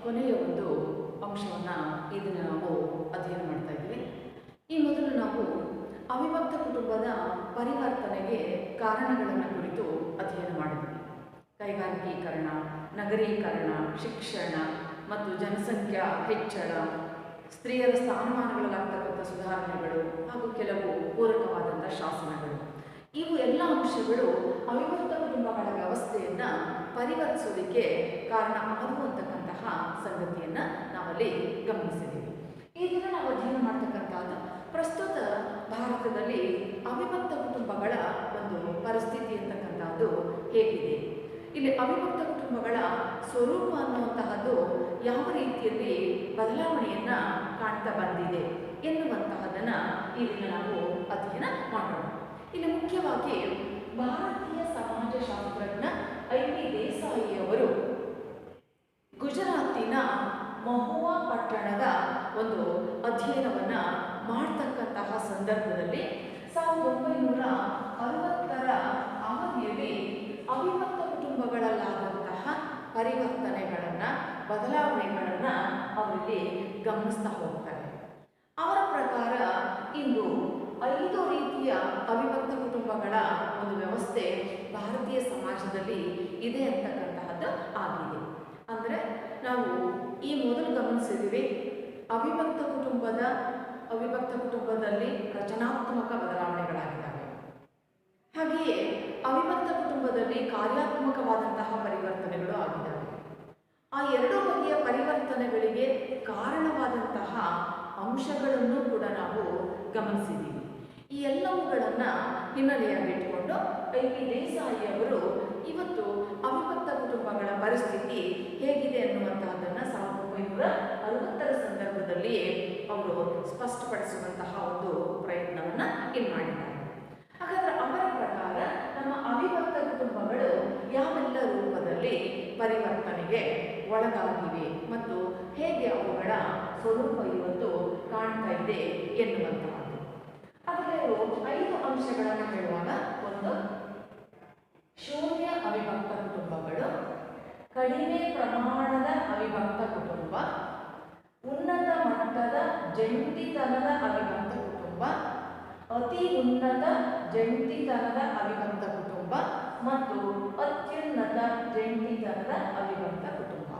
ಕೊನೆಯ ಒಂದು ಅಂಶವನ್ನು ಈ ದಿನ ನಾವು ಅಧ್ಯಯನ ಮಾಡ್ತಾ ಇದ್ದೀವಿ. ಈ ಮೊದಲು ನಾವು ಅವಿಭಕ್ತ ಕುಟುಂಬದ ಪರಿವರ್ತನೆಗೆ ಕಾರಣಗಳನ್ನು ಕುರಿತು ಅಧ್ಯಯನ ಮಾಡಿದ್ವಿ. ಕೈಗಾರಿಕೀಕರಣ, ನಗರೀಕರಣ, ಶಿಕ್ಷಣ ಮತ್ತು ಜನಸಂಖ್ಯಾ ಹೆಚ್ಚಳ, ಸ್ತ್ರೀಯರ ಸ್ಥಾನಮಾನಗಳಲ್ಲಾಗ್ತಕ್ಕಂಥ ಸುಧಾರಣೆಗಳು ಹಾಗೂ ಕೆಲವು ಪೂರಕವಾದಂಥ ಶಾಸನಗಳು, ಇವು ಎಲ್ಲ ಅಂಶಗಳು ಅವಿಭಕ್ತ ಕುಟುಂಬಗಳ ವ್ಯವಸ್ಥೆಯನ್ನು ಪರಿವರ್ತಿಸೋದಕ್ಕೆ ಕಾರಣ ಆಗುವಂತಕ್ಕಂತಹ ಸಂಗತಿಯನ್ನು ನಾವಲ್ಲಿ ಗಮನಿಸಿದ್ದೀವಿ. ಈ ದಿನ ನಾವು ಅಧ್ಯಯನ ಮಾಡ್ತಕ್ಕಂಥದ್ದು ಪ್ರಸ್ತುತ ಭಾರತದಲ್ಲಿ ಅವಿಭಕ್ತ ಕುಟುಂಬಗಳ ಒಂದು ಪರಿಸ್ಥಿತಿ ಅಂತಕ್ಕಂಥದ್ದು ಹೇಗಿದೆ, ಇಲ್ಲಿ ಅವಿಭಕ್ತ ಕುಟುಂಬಗಳ ಸ್ವರೂಪ ಅನ್ನುವಂತಹದ್ದು ಯಾವ ರೀತಿಯಲ್ಲಿ ಬದಲಾವಣೆಯನ್ನು ಕಾಣ್ತಾ ಬಂದಿದೆ ಎನ್ನುವಂತಹದನ್ನು ಈ ದಿನ ನಾವು ಅಧ್ಯಯನ ಮಾಡೋಣ. ಇಲ್ಲಿ ಮುಖ್ಯವಾಗಿ ಭಾರತೀಯ ಸಮಾಜಶಾಸ್ತ್ರಜ್ಞ ಐ.ಪಿ. ದೇಸಾಯಿಯವರು ಗುಜರಾತಿನ ಮಹುವಾ ಪಟ್ಟಣದ ಒಂದು ಅಧ್ಯಯನವನ್ನು ಮಾಡ್ತಕ್ಕಂತಹ ಸಂದರ್ಭದಲ್ಲಿ 1960ರ ಅವಧಿಯಲ್ಲಿ ಅವಿಭಕ್ತ ಕುಟುಂಬಗಳಲ್ಲಾದಂತಹ ಪರಿವರ್ತನೆಗಳನ್ನು, ಬದಲಾವಣೆಗಳನ್ನು ಅವರಲ್ಲಿ ಗಮನಿಸ್ತಾ ಹೋಗ್ತಾರೆ. ಅವರ ಪ್ರಕಾರ ಇಂದು 5 ರೀತಿಯ ಅವಿಭಕ್ತ ಕುಟುಂಬಗಳ ಒಂದು ವ್ಯವಸ್ಥೆ ಭಾರತೀಯ ಸಮಾಜದಲ್ಲಿ ಇದೆ ಅಂತಕ್ಕಂತಹದ್ದು ಆಗಿದೆ. ಅಂದರೆ ನಾವು ಈ ಮೊದಲು ಗಮನಿಸಿದ್ದೀವಿ, ಅವಿಭಕ್ತ ಕುಟುಂಬದಲ್ಲಿ ರಚನಾತ್ಮಕ ಬದಲಾವಣೆಗಳಾಗಿದ್ದಾವೆ. ಹಾಗೆಯೇ ಅವಿಭಕ್ತ ಕುಟುಂಬದಲ್ಲಿ ಕಾರ್ಯಾತ್ಮಕವಾದಂತಹ ಪರಿವರ್ತನೆಗಳು ಆಗಿದ್ದಾವೆ. ಆ ಎರಡು ಬಗೆಯ ಪರಿವರ್ತನೆಗಳಿಗೆ ಕಾರಣವಾದಂತಹ ಅಂಶಗಳನ್ನು ಕೂಡ ನಾವು ಗಮನಿಸಿದ್ದೀವಿ. ಈ ಎಲ್ಲವುಗಳನ್ನು ಹಿನ್ನೆಲೆಯಾಗಿಟ್ಟುಕೊಂಡು ಐ.ಪಿ. ದೇಸಾಯಿಯವರು ಇವತ್ತು ಅವಿಭಕ್ತ ಕುಟುಂಬಗಳ ಪರಿಸ್ಥಿತಿ ಹೇಗಿದೆ ಅನ್ನುವಂತಹದ್ದನ್ನು 1960ರ ಸಂದರ್ಭದಲ್ಲಿ ಅವರು ಸ್ಪಷ್ಟಪಡಿಸುವಂತಹ ಒಂದು ಪ್ರಯತ್ನವನ್ನು ಇಲ್ಲಿ ಮಾಡಿದ್ದಾರೆ. ಹಾಗಾದರೆ ಅವರ ಪ್ರಕಾರ ನಮ್ಮ ಅವಿಭಕ್ತ ಕುಟುಂಬಗಳು ಯಾವೆಲ್ಲ ರೂಪದಲ್ಲಿ ಪರಿವರ್ತನೆಗೆ ಒಳಗಾಗಿವೆ ಮತ್ತು ಹೇಗೆ ಅವುಗಳ ಸ್ವರೂಪ ಇವತ್ತು ಕಾಣ್ತಾ ಇದೆ ಎನ್ನುವಂತಹದ್ದು. ಆದರೆ ಅವರು 5 ಅಂಶಗಳನ್ನು ಹೇಳುವಾಗ, ಒಂದು, ಶೂನ್ಯ ಅವಿಭಕ್ತ ಕುಟುಂಬಗಳು, ಕಡಿಮೆ ಪ್ರಮಾಣದ ಅವಿಭಕ್ತ ಕುಟುಂಬ, ಉನ್ನತ ಮಟ್ಟದ ಜಂಟಿತನದ ಅವಿಭಕ್ತ ಕುಟುಂಬ, ಅತಿ ಉನ್ನತ ಜಂಟಿತನದ ಅವಿಭಕ್ತ ಕುಟುಂಬ ಮತ್ತು ಅತ್ಯುನ್ನತ ಜಂಟಿತನದ ಅವಿಭಕ್ತ ಕುಟುಂಬ.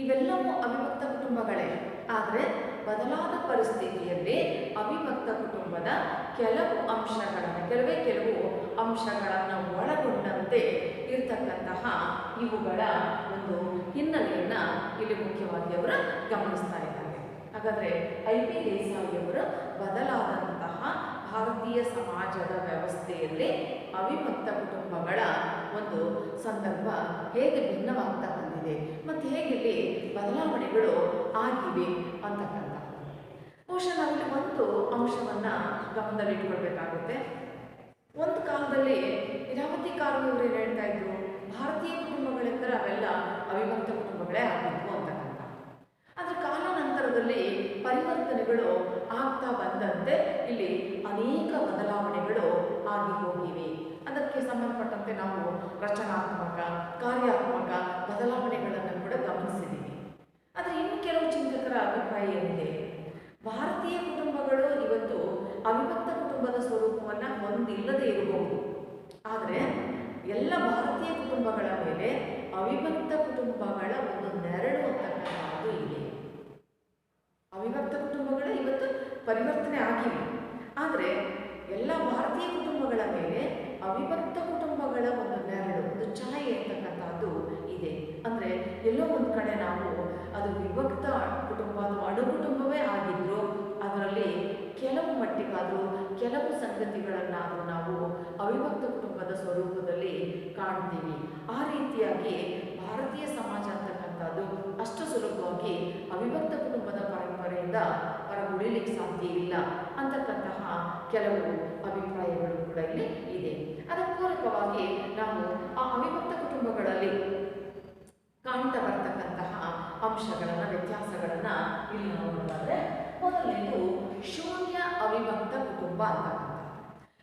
ಇವೆಲ್ಲವೂ ಅವಿಭಕ್ತ ಕುಟುಂಬಗಳೇ. ಆದರೆ ಬದಲಾದ ಪರಿಸ್ಥಿತಿಯಲ್ಲಿ ಅವಿಭಕ್ತ ಕುಟುಂಬದ ಕೆಲವು ಅಂಶಗಳನ್ನು ಒಳಗೊಂಡಂತೆ ಇರತಕ್ಕಂತಹ ಇವುಗಳ ಒಂದು ಹಿನ್ನೆಲೆಯನ್ನು ಇಲ್ಲಿ ಮುಖ್ಯವಾಗಿ ಅವರು ಗಮನಿಸ್ತಾ ಇದ್ದಾರೆ. ಹಾಗಾದರೆ ಐ.ಪಿ. ದೇಸಾಯಿಯವರು ಬದಲಾದಂತಹ ಭಾರತೀಯ ಸಮಾಜದ ವ್ಯವಸ್ಥೆಯಲ್ಲಿ ಅವಿಭಕ್ತ ಕುಟುಂಬಗಳ ಒಂದು ಸಂದರ್ಭ ಹೇಗೆ ಭಿನ್ನವಾಗ್ತಾ ಬಂದಿದೆ ಮತ್ತು ಹೇಗೆ ಇಲ್ಲಿ ಬದಲಾವಣೆಗಳು ಆಗಿವೆ ಅಂತಕ್ಕಂಥದ್ದು. ಬಹುಶಃ ನಾವಿಲ್ಲಿ ಒಂದು ಅಂಶವನ್ನು ಗಮನದಲ್ಲಿಟ್ಕೊಳ್ಬೇಕಾಗುತ್ತೆ. ಒಂದು ಕಾಲದಲ್ಲಿ ಇರಾವತಿ ಕಾಲದವರು ಏನು ಹೇಳ್ತಾ ಇದ್ರು, ಭಾರತೀಯ ಕುಟುಂಬಗಳೆಂದರೆ ಅವೆಲ್ಲ ಅವಿಭಕ್ತ ಕುಟುಂಬಗಳೇ ಆಗಿದ್ವು ಅಂತಕ್ಕಂಥ. ಆದರೆ ಕಾಲಾನಂತರದಲ್ಲಿ ಪರಿವರ್ತನೆಗಳು ಆಗ್ತಾ ಬಂದಂತೆ ಇಲ್ಲಿ ಅನೇಕ ಬದಲಾವಣೆಗಳು ಆಗಿ ಹೋಗಿವೆ. ಅದಕ್ಕೆ ಸಂಬಂಧಪಟ್ಟಂತೆ ನಾವು ರಚನಾತ್ಮಕ, ಕಾರ್ಯಾತ್ಮಕ ಬದಲಾವಣೆಗಳನ್ನು ಕೂಡ ಗಮನಿಸಿದ್ದೀವಿ. ಆದರೆ ಇನ್ನು ಕೆಲವು ಚಿಂತಕರ ಅಭಿಪ್ರಾಯ ಏನಿದೆ, ಭಾರತೀಯ ಕುಟುಂಬಗಳು ಇವತ್ತು ಅವಿಭಕ್ತ ಕುಟುಂಬದ ಸ್ವರೂಪವನ್ನು ಹೊಂದಿಲ್ಲದೆ ಇರಬಹುದು. ಆದರೆ ಎಲ್ಲ ಭಾರತೀಯ ಕುಟುಂಬಗಳ ಮೇಲೆ ಅವಿಭಕ್ತ ಕುಟುಂಬಗಳ ಒಂದು ನೆರಳು ಅಂತಕ್ಕಂಥದ್ದು ಇದೆ. ಅವಿಭಕ್ತ ಕುಟುಂಬಗಳು ಇವತ್ತು ಪರಿವರ್ತನೆ ಆಗಿವೆ, ಆದರೆ ಎಲ್ಲ ಭಾರತೀಯ ಕುಟುಂಬಗಳ ಮೇಲೆ ಅವಿಭಕ್ತ ಕುಟುಂಬಗಳ ಒಂದು ನೆರಳು, ಒಂದು ಛಾಯೆ ಅಂತಕ್ಕಂಥದ್ದು ಇದೆ. ಅಂದರೆ ಎಲ್ಲೋ ಒಂದು ಕಡೆ ನಾವು ಅದು ವಿಭಕ್ತ ಕುಟುಂಬ, ಅದು ಅಣುಕುಟುಂಬವೇ ಆಗಿದ್ರು ಅದರಲ್ಲಿ ಕೆಲವು ಮಟ್ಟಿಗಾದರೂ ಕೆಲವು ಸಂಗತಿಗಳನ್ನಾದರೂ ನಾವು ಅವಿಭಕ್ತ ಕುಟುಂಬದ ಸ್ವರೂಪದಲ್ಲಿ ಕಾಣ್ತೀವಿ. ಆ ರೀತಿಯಾಗಿ ಭಾರತೀಯ ಸಮಾಜ ಅಂತಕ್ಕಂಥದ್ದು ಅಷ್ಟು ಸುಲಭವಾಗಿ ಅವಿಭಕ್ತ ಕುಟುಂಬದ ಪರಂಪರೆಯಿಂದ ಹೊರಗುಳಿಲಿಕ್ಕೆ ಸಾಧ್ಯ ಇಲ್ಲ ಅಂತಕ್ಕಂತಹ ಕೆಲವು ಅಭಿಪ್ರಾಯಗಳು ಕೂಡ ಇಲ್ಲಿ ಇದೆ. ಅದಕ್ಕೆ ಪೂರಕವಾಗಿ ನಾವು ಆ ಅವಿಭಕ್ತ ಕುಟುಂಬಗಳಲ್ಲಿ ಕಾಣ್ತಾ ಬರ್ತಕ್ಕಂತಹ ಅಂಶಗಳನ್ನು, ವ್ಯತ್ಯಾಸಗಳನ್ನು ಇಲ್ಲಿ ನೋಡೋದಾದರೆ, ಮೊದಲನೇದು ಶೂನ್ಯ ಅವಿಭಕ್ತ ಕುಟುಂಬ ಅಂತಕ್ಕಂಥ.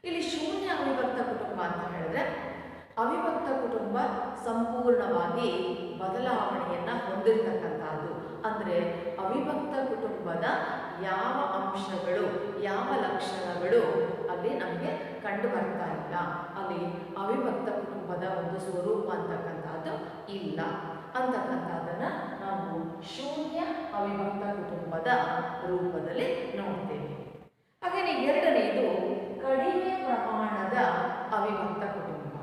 ಇಲ್ಲಿ ಶೂನ್ಯ ಅವಿಭಕ್ತ ಕುಟುಂಬ ಅಂತ ಹೇಳಿದ್ರೆ ಅವಿಭಕ್ತ ಕುಟುಂಬ ಸಂಪೂರ್ಣವಾಗಿ ಬದಲಾವಣೆಯನ್ನು ಹೊಂದಿರತಕ್ಕಂಥದ್ದು. ಅಂದರೆ ಅವಿಭಕ್ತ ಕುಟುಂಬದ ಯಾವ ಅಂಶಗಳು, ಯಾವ ಲಕ್ಷಣಗಳು ಅಲ್ಲಿ ನಮಗೆ ಕಂಡು ಬರ್ತಾ ಇಲ್ಲ. ಅಲ್ಲಿ ಅವಿಭಕ್ತ ಕುಟುಂಬದ ಒಂದು ಸ್ವರೂಪ ಅಂತಕ್ಕಂಥದ್ದು ಇಲ್ಲ ಅಂತಕ್ಕಂಥದ್ದನ್ನು ನಾವು ಶೂನ್ಯ ಅವಿಭಕ್ತ ಕುಟುಂಬದ ರೂಪದಲ್ಲಿ ನೋಡ್ತೇವೆ. ಹಾಗೆಯೇ ಎರಡನೆಯದು ಕಡಿಮೆ ಪ್ರಮಾಣದ ಅವಿಭಕ್ತ ಕುಟುಂಬ.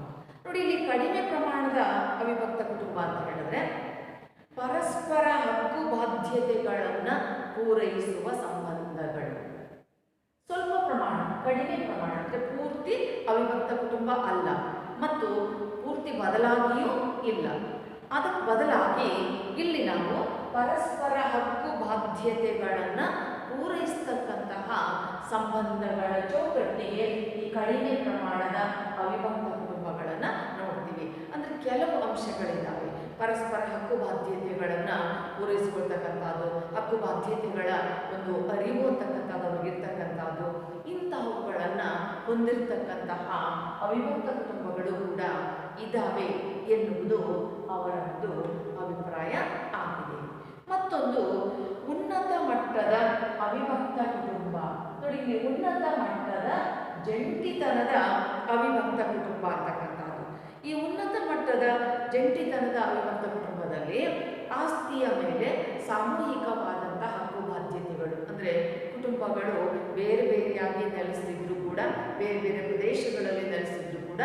ನೋಡಿ, ಇಲ್ಲಿ ಕಡಿಮೆ ಪ್ರಮಾಣದ ಅವಿಭಕ್ತ ಕುಟುಂಬ ಅಂತ ಹೇಳಿದ್ರೆ ಪರಸ್ಪರ ಹಕ್ಕು ಬಾಧ್ಯತೆಗಳನ್ನು ಪೂರೈಸುವ ಸಂಬಂಧಗಳು. ಸ್ವಲ್ಪ ಪ್ರಮಾಣ, ಕಡಿಮೆ ಪ್ರಮಾಣ ಅಂದರೆ ಪೂರ್ತಿ ಅವಿಭಕ್ತ ಕುಟುಂಬ ಅಲ್ಲ ಮತ್ತು ಪೂರ್ತಿ ಬದಲಾಗಿಯೂ ಇಲ್ಲ. ಅದಕ್ಕೆ ಬದಲಾಗಿ ಇಲ್ಲಿ ನಾವು ಪರಸ್ಪರ ಹಕ್ಕು ಬಾಧ್ಯತೆಗಳನ್ನು ಪೂರೈಸತಕ್ಕಂತಹ ಸಂಬಂಧಗಳ ಚೌಕಟ್ಟಿಗೆ ಈ ಕಡಿಮೆ ಪ್ರಮಾಣದ ಅವಿಭಕ್ತ ಕುಟುಂಬಗಳನ್ನು ನೋಡ್ತೀವಿ. ಅಂದರೆ ಕೆಲವು ಅಂಶಗಳಿದ್ದಾವೆ, ಪರಸ್ಪರ ಹಕ್ಕು ಬಾಧ್ಯತೆಗಳನ್ನು ಪೂರೈಸಿಕೊಳ್ತಕ್ಕಂಥದ್ದು, ಹಕ್ಕು ಬಾಧ್ಯತೆಗಳ ಒಂದು ಅರಿವು ಅಂತಕ್ಕಂಥದ್ದು ಅವ್ರಿಗಿರ್ತಕ್ಕಂಥದ್ದು. ಇಂತಹವುಗಳನ್ನು ಹೊಂದಿರತಕ್ಕಂತಹ ಅವಿಭಕ್ತ ಕುಟುಂಬಗಳು ಕೂಡ ಇದ್ದಾವೆ ಎನ್ನುವುದು ಅವರ ಒಂದು ಅಭಿಪ್ರಾಯ ಆಗಿದೆ. ಮತ್ತೊಂದು ಉನ್ನತ ಮಟ್ಟದ ಅವಿಭಕ್ತ ಕುಟುಂಬ. ನೋಡಿ, ಇಲ್ಲಿ ಉನ್ನತ ಮಟ್ಟದ ಜಂಟಿತನದ ಅವಿಭಕ್ತ ಕುಟುಂಬ ಅಂತಕ್ಕಂಥದ್ದು. ಈ ಉನ್ನತ ಮಟ್ಟದ ಜಂಟಿತನದ ಅವಿಭಕ್ತ ಕುಟುಂಬದಲ್ಲಿ ಆಸ್ತಿಯ ಮೇಲೆ ಸಾಮೂಹಿಕವಾದಂಥ ಹಕ್ಕು ಬಾಧ್ಯತೆಗಳು, ಅಂದರೆ ಕುಟುಂಬಗಳು ಬೇರೆ ಬೇರೆಯಾಗಿ ನೆಲೆಸಿದ್ರು ಕೂಡ, ಬೇರೆ ಬೇರೆ ಪ್ರದೇಶಗಳಲ್ಲಿ ನೆಲೆಸಿದ್ರು ಕೂಡ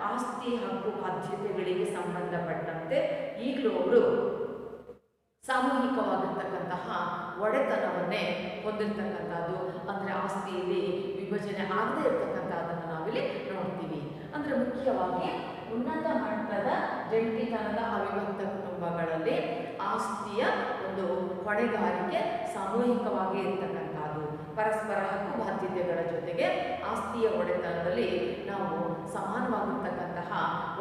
ಆಸ್ತಿ ಹಕ್ಕು ಬಾಧ್ಯತೆಗಳಿಗೆ ಸಂಬಂಧಪಟ್ಟಂತೆ ಈಗಲೂ ಅವರು ಸಾಮೂಹಿಕವಾಗಿರ್ತಕ್ಕಂತಹ ಒಡೆತನವನ್ನೇ ಹೊಂದಿರತಕ್ಕಂಥದ್ದು. ಅಂದರೆ ಆಸ್ತಿಯಲ್ಲಿ ವಿಭಜನೆ ಆಗದೇ ಇರತಕ್ಕಂಥದ್ದನ್ನು ನಾವಿಲ್ಲಿ ನೋಡ್ತೀವಿ. ಅಂದರೆ ಮುಖ್ಯವಾಗಿ ಉನ್ನತ ಮಟ್ಟದ ಜಂಟಿತನದ ಅವಿಭಕ್ತ ಕುಟುಂಬಗಳಲ್ಲಿ ಆಸ್ತಿಯ ಒಂದು ಹೊಣೆಗಾರಿಕೆ ಸಾಮೂಹಿಕವಾಗಿ ಇರ್ತಕ್ಕಂಥದ್ದು. ಪರಸ್ಪರ ಹಕ್ಕು ಬಾಧ್ಯತೆಗಳ ಜೊತೆಗೆ ಆಸ್ತಿಯ ಒಡೆತನದಲ್ಲಿ ನಾವು ಸಮಾನವಾಗಿರ್ತಕ್ಕಂತಹ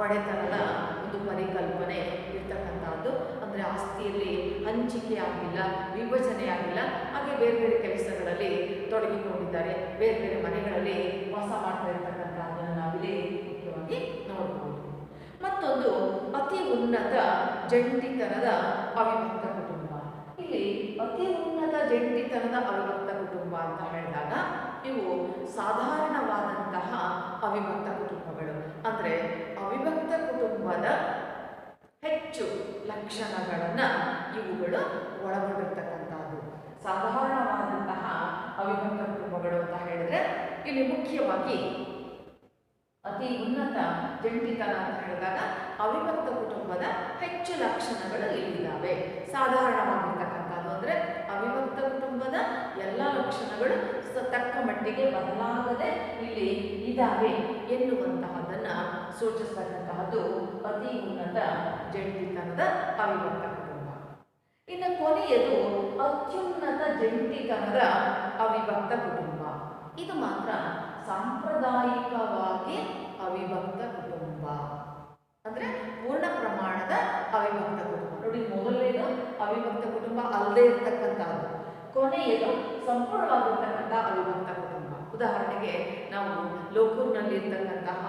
ಒಡೆತನದ ಒಂದು ಪರಿಕಲ್ಪನೆ ಇರ್ತಕ್ಕಂಥದ್ದು. ಅಂದರೆ ಆಸ್ತಿಯಲ್ಲಿ ಹಂಚಿಕೆ ಆಗಿಲ್ಲ, ವಿಭಜನೆ ಆಗಿಲ್ಲ, ಹಾಗೆ ಬೇರೆ ಬೇರೆ ಕೆಲಸಗಳಲ್ಲಿ ತೊಡಗಿಕೊಂಡಿದ್ದಾರೆ, ಬೇರೆ ಬೇರೆ ಮನೆಗಳಲ್ಲಿ ವಾಸ ಮಾಡ್ತಾ ಇರ್ತಕ್ಕಂಥದ್ದನ್ನು ನಾವಿಲ್ಲಿ ಮುಖ್ಯವಾಗಿ ನೋಡಬಹುದು. ಮತ್ತೊಂದು ಅತಿ ಉನ್ನತ ಜಂಟಿತನದ ಅವಿಭಕ್ತ ಕುಟುಂಬ. ಇಲ್ಲಿ ಅತಿ ಉನ್ನತ ಜಂಟಿತನದ ಅವಿಭಕ್ತ ಕುಟುಂಬ ಅಂತ ಹೇಳಿದಾಗ ಇವು ಸಾಧಾರಣವಾದಂತಹ ಅವಿಭಕ್ತ ಕುಟುಂಬಗಳು. ಅಂದರೆ ಅವಿಭಕ್ತ ಕುಟುಂಬದ ಹೆಚ್ಚು ಲಕ್ಷಣಗಳನ್ನು ಇವುಗಳು ಒಳಗೊಂಡಿರ್ತಕ್ಕಂಥದ್ದು. ಸಾಧಾರಣವಾದಂತಹ ಅವಿಭಕ್ತ ಕುಟುಂಬಗಳು ಅಂತ ಹೇಳಿದ್ರೆ ಇಲ್ಲಿ ಮುಖ್ಯವಾಗಿ ಅತಿ ಉನ್ನತ ಜಂಟಿತನ ಅಂತ ಹೇಳಿದಾಗ ಅವಿಭಕ್ತ ಕುಟುಂಬದ ಹೆಚ್ಚು ಲಕ್ಷಣಗಳು ಇಲ್ಲಿದ್ದಾವೆ. ಸಾಧಾರಣವಾಗಿರ್ತಕ್ಕಂಥದ್ದು ಅಂದರೆ ಅವಿಭಕ್ತ ಕುಟುಂಬದ ಎಲ್ಲ ಲಕ್ಷಣಗಳು ತಕ್ಕ ಮಟ್ಟಿಗೆ ಬದಲಾಗದೆ ಇಲ್ಲಿ ಇದ್ದಾವೆ ಎನ್ನುವಂತಹದನ್ನು ಸೂಚಿಸ್ತಕ್ಕಂತಹದ್ದು ಅತಿ ಉನ್ನತ ಜಂಟಿತನದ ಅವಿಭಕ್ತ ಕುಟುಂಬ. ಇನ್ನು ಕೊನೆಯದು ಅತ್ಯುನ್ನತ ಜಂಟಿತನದ ಅವಿಭಕ್ತ ಕುಟುಂಬ. ಇದು ಮಾತ್ರ ಸಾಂಪ್ರದಾಯಿಕವಾಗಿ ಅವಿಭಕ್ತ ಕುಟುಂಬ, ಅಂದರೆ ಪೂರ್ಣ ಪ್ರಮಾಣದ ಅವಿಭಕ್ತ ಕುಟುಂಬ. ನೋಡಿ, ಮೊದಲನೇದು ಅವಿಭಕ್ತ ಕುಟುಂಬ ಅಲ್ಲದೆ ಇರತಕ್ಕಂಥದ್ದು, ಕೊನೆಯದು ಸಂಪೂರ್ಣವಾಗಿರ್ತಕ್ಕಂಥ ಅವಿಭಕ್ತ ಕುಟುಂಬ. ಉದಾಹರಣೆಗೆ ನಾವು ಲೋಕೂರ್ನಲ್ಲಿ ಇರ್ತಕ್ಕಂತಹ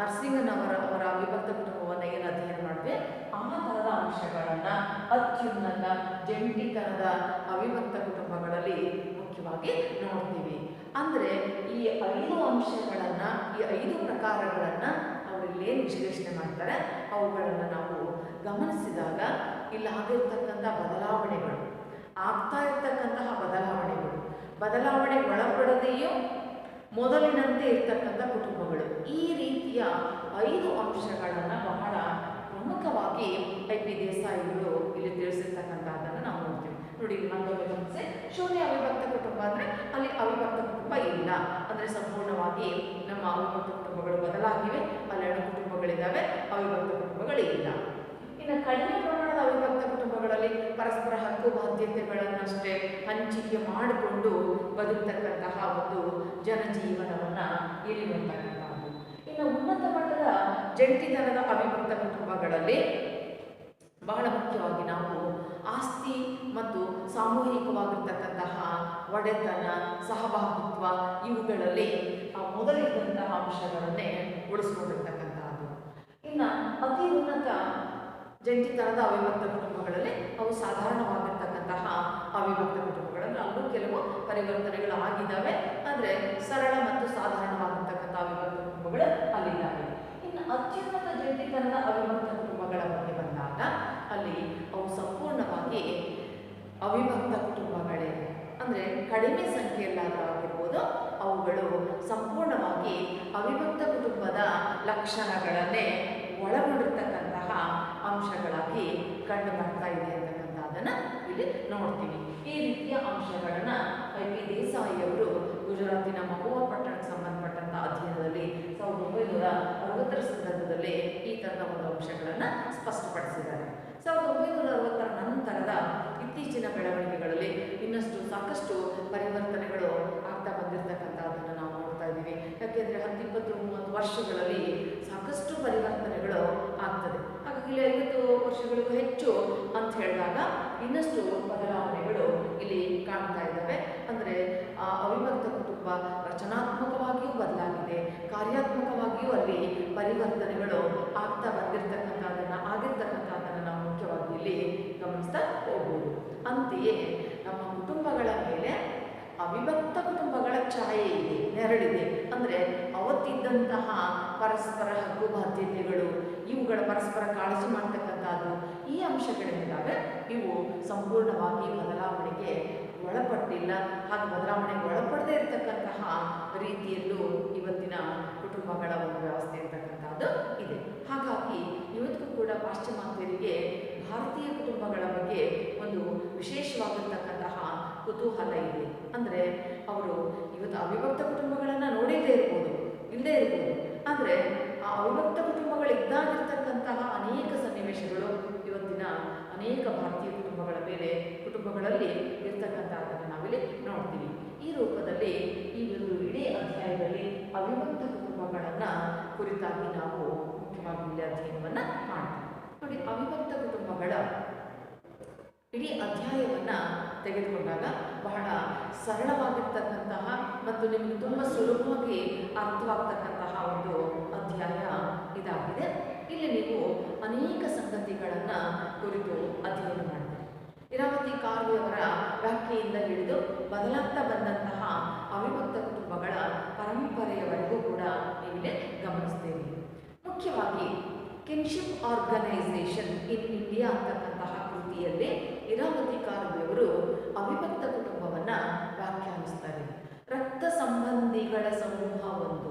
ನರಸಿಂಗನವರ ಅವಿಭಕ್ತ ಕುಟುಂಬವನ್ನು ಏನು ಅಧ್ಯಯನ ಮಾಡಿದ್ರೆ ಆ ಥರದ ಅಂಶಗಳನ್ನು ಅತ್ಯುನ್ನತ ಜಂಟಿತನದ ಅವಿಭಕ್ತ ಕುಟುಂಬಗಳಲ್ಲಿ ಮುಖ್ಯವಾಗಿ ನೋಡ್ತೀವಿ. ಅಂದರೆ ಈ 5 ಅಂಶಗಳನ್ನು, ಈ 5 ಪ್ರಕಾರಗಳನ್ನು ಅವರಿಲ್ಲೇನು ವಿಶ್ಲೇಷಣೆ ಮಾಡ್ತಾರೆ ಅವುಗಳನ್ನು ನಾವು ಗಮನಿಸಿದಾಗ ಇಲ್ಲಿ ಆಗಿರ್ತಕ್ಕಂಥ ಬದಲಾವಣೆಗಳು, ಆಗ್ತಾ ಇರ್ತಕ್ಕಂತಹ ಬದಲಾವಣೆ ಒಳಪಡದೆಯೂ ಮೊದಲಿನಂತೆ ಇರ್ತಕ್ಕಂಥ ಕುಟುಂಬಗಳು, ಈ ರೀತಿಯ 5 ಅಂಶಗಳನ್ನು ಬಹಳ ಪ್ರಮುಖವಾಗಿ IP ದೇಸಾಯಿಗಳು ಇಲ್ಲಿ ತಿಳಿಸಿರ್ತಕ್ಕಂಥದ್ದನ್ನು ನಾವು ನೋಡ್ತೀವಿ. ನೋಡಿ, ಮತ್ತೊಮ್ಮೆ ಗಮನಿಸಿ, ಶೂನ್ಯ ಅವಿಭಕ್ತ ಕುಟುಂಬ ಅಂದರೆ ಅಲ್ಲಿ ಅವಿಭಕ್ತ ಕುಟುಂಬ ಇಲ್ಲ, ಅಂದರೆ ಸಂಪೂರ್ಣವಾಗಿ ನಮ್ಮ ಅವಿಭಕ್ತ ಕುಟುಂಬಗಳು ಬದಲಾಗಿವೆ, ಅಲ್ಲಿ 2 ಕುಟುಂಬಗಳಿದ್ದಾವೆ, ಅವಿಭಕ್ತ ಕುಟುಂಬಗಳು ಇಲ್ಲ. ಇನ್ನು ಕಡಿಮೆ ಪ್ರಮಾಣದ ಅವಿಭಕ್ತ ಕುಟುಂಬಗಳಲ್ಲಿ ಪರಸ್ಪರ ಹಕ್ಕು ಬಾಧ್ಯತೆಗಳನ್ನಷ್ಟೇ ಹಂಚಿಕೆ ಮಾಡಿಕೊಂಡು ಬದುಕ್ತಕ್ಕಂತಹ ಒಂದು ಜನಜೀವನವನ್ನು ಇಲ್ಲಿ ನೋಡ್ತಕ್ಕಂಥದ್ದು. ಇನ್ನು ಉನ್ನತ ಮಟ್ಟದ ಜಂಟಿತನದ ಅವಿಭಕ್ತ ಕುಟುಂಬಗಳಲ್ಲಿ ಬಹಳ ಮುಖ್ಯವಾಗಿ ನಾವು ಆಸ್ತಿ ಮತ್ತು ಸಾಮೂಹಿಕವಾಗಿರ್ತಕ್ಕಂತಹ ಒಡೆತನ, ಸಹಭಾಗಿತ್ವ ಇವುಗಳಲ್ಲಿ ಮೊದಲಿದ್ದಂತಹ ಅಂಶಗಳನ್ನೇ ಉಳಿಸ್ಕೊಂಡಿರ್ತಕ್ಕಂಥದ್ದು. ಇನ್ನು ಉಳಿದಂಥ ಜಂಟಿತನದ ಅವಿಭಕ್ತ ಕುಟುಂಬಗಳಲ್ಲಿ ಅವು ಸಾಧಾರಣವಾಗಿರ್ತಕ್ಕಂತಹ ಅವಿಭಕ್ತ ಕುಟುಂಬಗಳಲ್ಲಿ ಅಲ್ಲೂ ಕೆಲವು ಪರಿವರ್ತನೆಗಳು ಆಗಿದ್ದಾವೆ. ಅಂದರೆ ಸರಳ ಮತ್ತು ಸಾಧಾರಣವಾಗಿರ್ತಕ್ಕಂಥ ಅವಿಭಕ್ತ ಕುಟುಂಬಗಳು ಅಲ್ಲಿದ್ದಾವೆ. ಇನ್ನು ಅತ್ಯುನ್ನತ ಜಂಟಿತನದ ಅವಿಭಕ್ತ ಕುಟುಂಬಗಳ ಬಗ್ಗೆ ಬಂದಾಗ ಅಲ್ಲಿ ಅವು ಸಂಪೂರ್ಣವಾಗಿ ಅವಿಭಕ್ತ ಕುಟುಂಬಗಳೇ. ಅಂದರೆ ಕಡಿಮೆ ಸಂಖ್ಯೆಯಲ್ಲಾದರೂ ಆಗಿರ್ಬೋದು, ಅವುಗಳು ಸಂಪೂರ್ಣವಾಗಿ ಅವಿಭಕ್ತ ಕುಟುಂಬದ ಲಕ್ಷಣಗಳನ್ನೇ ಒಳಗೊಂಡಿರ್ತಕ್ಕಂತಹ ಅಂಶಗಳಾಗಿ ಕಂಡು ಬರ್ತಾ ಇದೆ ಅಂತಕ್ಕಂಥದ್ದನ್ನು ಇಲ್ಲಿ ನೋಡ್ತೀವಿ. ಈ ರೀತಿಯ ಅಂಶಗಳನ್ನು IP ದೇಸಾಯಿಯವರು ಗುಜರಾತಿನ ಮಹುವಾ ಪಟ್ಟಣಕ್ಕೆ ಸಂಬಂಧಪಟ್ಟಂಥ ಅಧ್ಯಯನದಲ್ಲಿ 1960ರ ಸಂದರ್ಭದಲ್ಲಿ ಈ ಥರದ ಒಂದು ಅಂಶಗಳನ್ನು ಸ್ಪಷ್ಟಪಡಿಸಿದ್ದಾರೆ. 1960ರ ನಂತರದ ಇತ್ತೀಚಿನ ಬೆಳವಣಿಗೆಗಳಲ್ಲಿ ಇನ್ನಷ್ಟು ಸಾಕಷ್ಟು ಪರಿವರ್ತನೆಗಳು ಆಗ್ತಾ ಬಂದಿರತಕ್ಕಂಥದ್ದನ್ನು ನಾವು ನೋಡ್ತಾ ಇದ್ದೀವಿ. ಯಾಕೆಂದರೆ 10, 20, 30 ವರ್ಷಗಳಲ್ಲಿ ಸಾಕಷ್ಟು ಪರಿವರ್ತನೆಗಳು ಆಗ್ತದೆ. ಹಾಗಾಗಿ 50 ವರ್ಷಗಳಿಗೂ ಹೆಚ್ಚು ಅಂತ ಹೇಳಿದಾಗ ಇನ್ನಷ್ಟು ಬದಲಾವಣೆಗಳು ಇಲ್ಲಿ ಕಾಣ್ತಾ ಇದ್ದಾವೆ. ಅಂದರೆ ಅವಿಭಕ್ತ ಕುಟುಂಬ ರಚನಾತ್ಮಕವಾಗಿಯೂ ಬದಲಾಗಿದೆ, ಕಾರ್ಯಾತ್ಮಕವಾಗಿಯೂ ಅಲ್ಲಿ ಪರಿವರ್ತನೆಗಳು ಆಗ್ತಾ ಆಗಿರ್ತಕ್ಕಂಥದ್ದನ್ನು ನಾವು ಮುಖ್ಯವಾಗಿ ಇಲ್ಲಿ ಗಮನಿಸ್ತಾ ಹೋಗ್ಬೋದು. ಅಂತೆಯೇ ನಮ್ಮ ಕುಟುಂಬಗಳ ಮೇಲೆ ಅವಿಭಕ್ತ ಕುಟುಂಬಗಳ ಛಾಯೆ ಇದೆ, ನೆರಳಿದೆ. ಅಂದರೆ ಅವತ್ತಿದ್ದಂತಹ ಪರಸ್ಪರ ಹಕ್ಕು ಬಾಧ್ಯತೆಗಳು, ಇವುಗಳ ಪರಸ್ಪರ ಕಾಳಜಿ ಮಾಡ್ತಕ್ಕಂಥದ್ದು, ಈ ಅಂಶಗಳೇನಿದ್ದಾವೆ ಇವು ಸಂಪೂರ್ಣವಾಗಿ ಬದಲಾವಣೆಗೆ ಒಳಪಟ್ಟಿಲ್ಲ. ಹಾಗೆ ಬದಲಾವಣೆಗೆ ಒಳಪಡದೇ ಇರತಕ್ಕಂತಹ ರೀತಿಯಲ್ಲೂ ಇವತ್ತಿನ ಕುಟುಂಬಗಳ ಒಂದು ವ್ಯವಸ್ಥೆ ಇರ್ತಕ್ಕಂಥದ್ದು ಇದೆ. ಹಾಗಾಗಿ ಇವತ್ತಿಗೂ ಕೂಡ ಪಾಶ್ಚಿಮಾತ್ಯರಿಗೆ ಭಾರತೀಯ ಕುಟುಂಬಗಳ ಬಗ್ಗೆ ಒಂದು ವಿಶೇಷವಾಗಿರ್ತಕ್ಕಂತಹ ಕುತೂಹಲ ಇದೆ. ಅಂದರೆ ಅವರು ಇವತ್ತು ಅವಿಭಕ್ತ ಕುಟುಂಬಗಳನ್ನು ನೋಡಿದ್ದೇ ಇರ್ಬೋದು, ಇಲ್ಲದೇ ಇರ್ಬೋದು. ಅಂದರೆ ಆ ಅವಿಭಕ್ತ ಕುಟುಂಬಗಳಿದ್ದಾಗಿರ್ತಕ್ಕಂತಹ ಅನೇಕ ಸನ್ನಿವೇಶಗಳು ಇವತ್ತಿನ ಅನೇಕ ಭಾರತೀಯ ಕುಟುಂಬಗಳಲ್ಲಿ ಇರ್ತಕ್ಕಂಥದ್ದನ್ನು ನಾವಿಲ್ಲಿ ನೋಡ್ತೀವಿ. ಈ ರೂಪದಲ್ಲಿ ಈ ಒಂದು ಇಡೀ ಅಧ್ಯಾಯದಲ್ಲಿ ಅವಿಭಕ್ತ ಕುಟುಂಬಗಳನ್ನು ಕುರಿತಾಗಿ ನಾವು ಮುಖ್ಯವಾಗಿ ಇಲ್ಲಿ ಅಧ್ಯಯನವನ್ನು ಮಾಡ್ತೀವಿ. ನೋಡಿ, ಅವಿಭಕ್ತ ಕುಟುಂಬಗಳ ಇಡೀ ಅಧ್ಯಾಯವನ್ನು ತೆಗೆದುಕೊಂಡಾಗ ಬಹಳ ಸರಳವಾಗಿರ್ತಕ್ಕಂತಹ ಮತ್ತು ನಿಮಗೆ ತುಂಬ ಸುಲಭವಾಗಿ ಅರ್ಥವಾಗ್ತಕ್ಕಂತಹ ಒಂದು ಅಧ್ಯಾಯ ಇದಾಗಿದೆ. ಇಲ್ಲಿ ನೀವು ಅನೇಕ ಸಂಗತಿಗಳನ್ನು ಕುರಿತು ಅಧ್ಯಯನ ಮಾಡ್ತೀರಿ. ಇರಾವತಿ ಕಾರ್ವೆಯವರ ವ್ಯಾಖ್ಯೆಯಿಂದ ಹಿಡಿದು ಬದಲಾಗ್ತಾ ಬಂದಂತಹ ಅವಿಭಕ್ತ ಕುಟುಂಬಗಳ ಪರಂಪರೆಯವರೆಗೂ ಕೂಡ ನೀವಿಲ್ಲಿ ಗಮನಿಸ್ತೀರಿ. ಮುಖ್ಯವಾಗಿ ಕಿನ್ಶಿಪ್ ಆರ್ಗನೈಸೇಷನ್ ಇನ್ ಇಂಡಿಯಾ ಅಂತಕ್ಕಂತಹ ಕೃತಿಯಲ್ಲಿ ಇರಾವತಿ ಕಾರ್ವೆಯವರು ಅವಿಭಕ್ತ ಕುಟುಂಬವನ್ನು ವ್ಯಾಖ್ಯಾನಿಸ್ತಾರೆ. ರಕ್ತ ಸಂಬಂಧಿಗಳ ಸಮೂಹ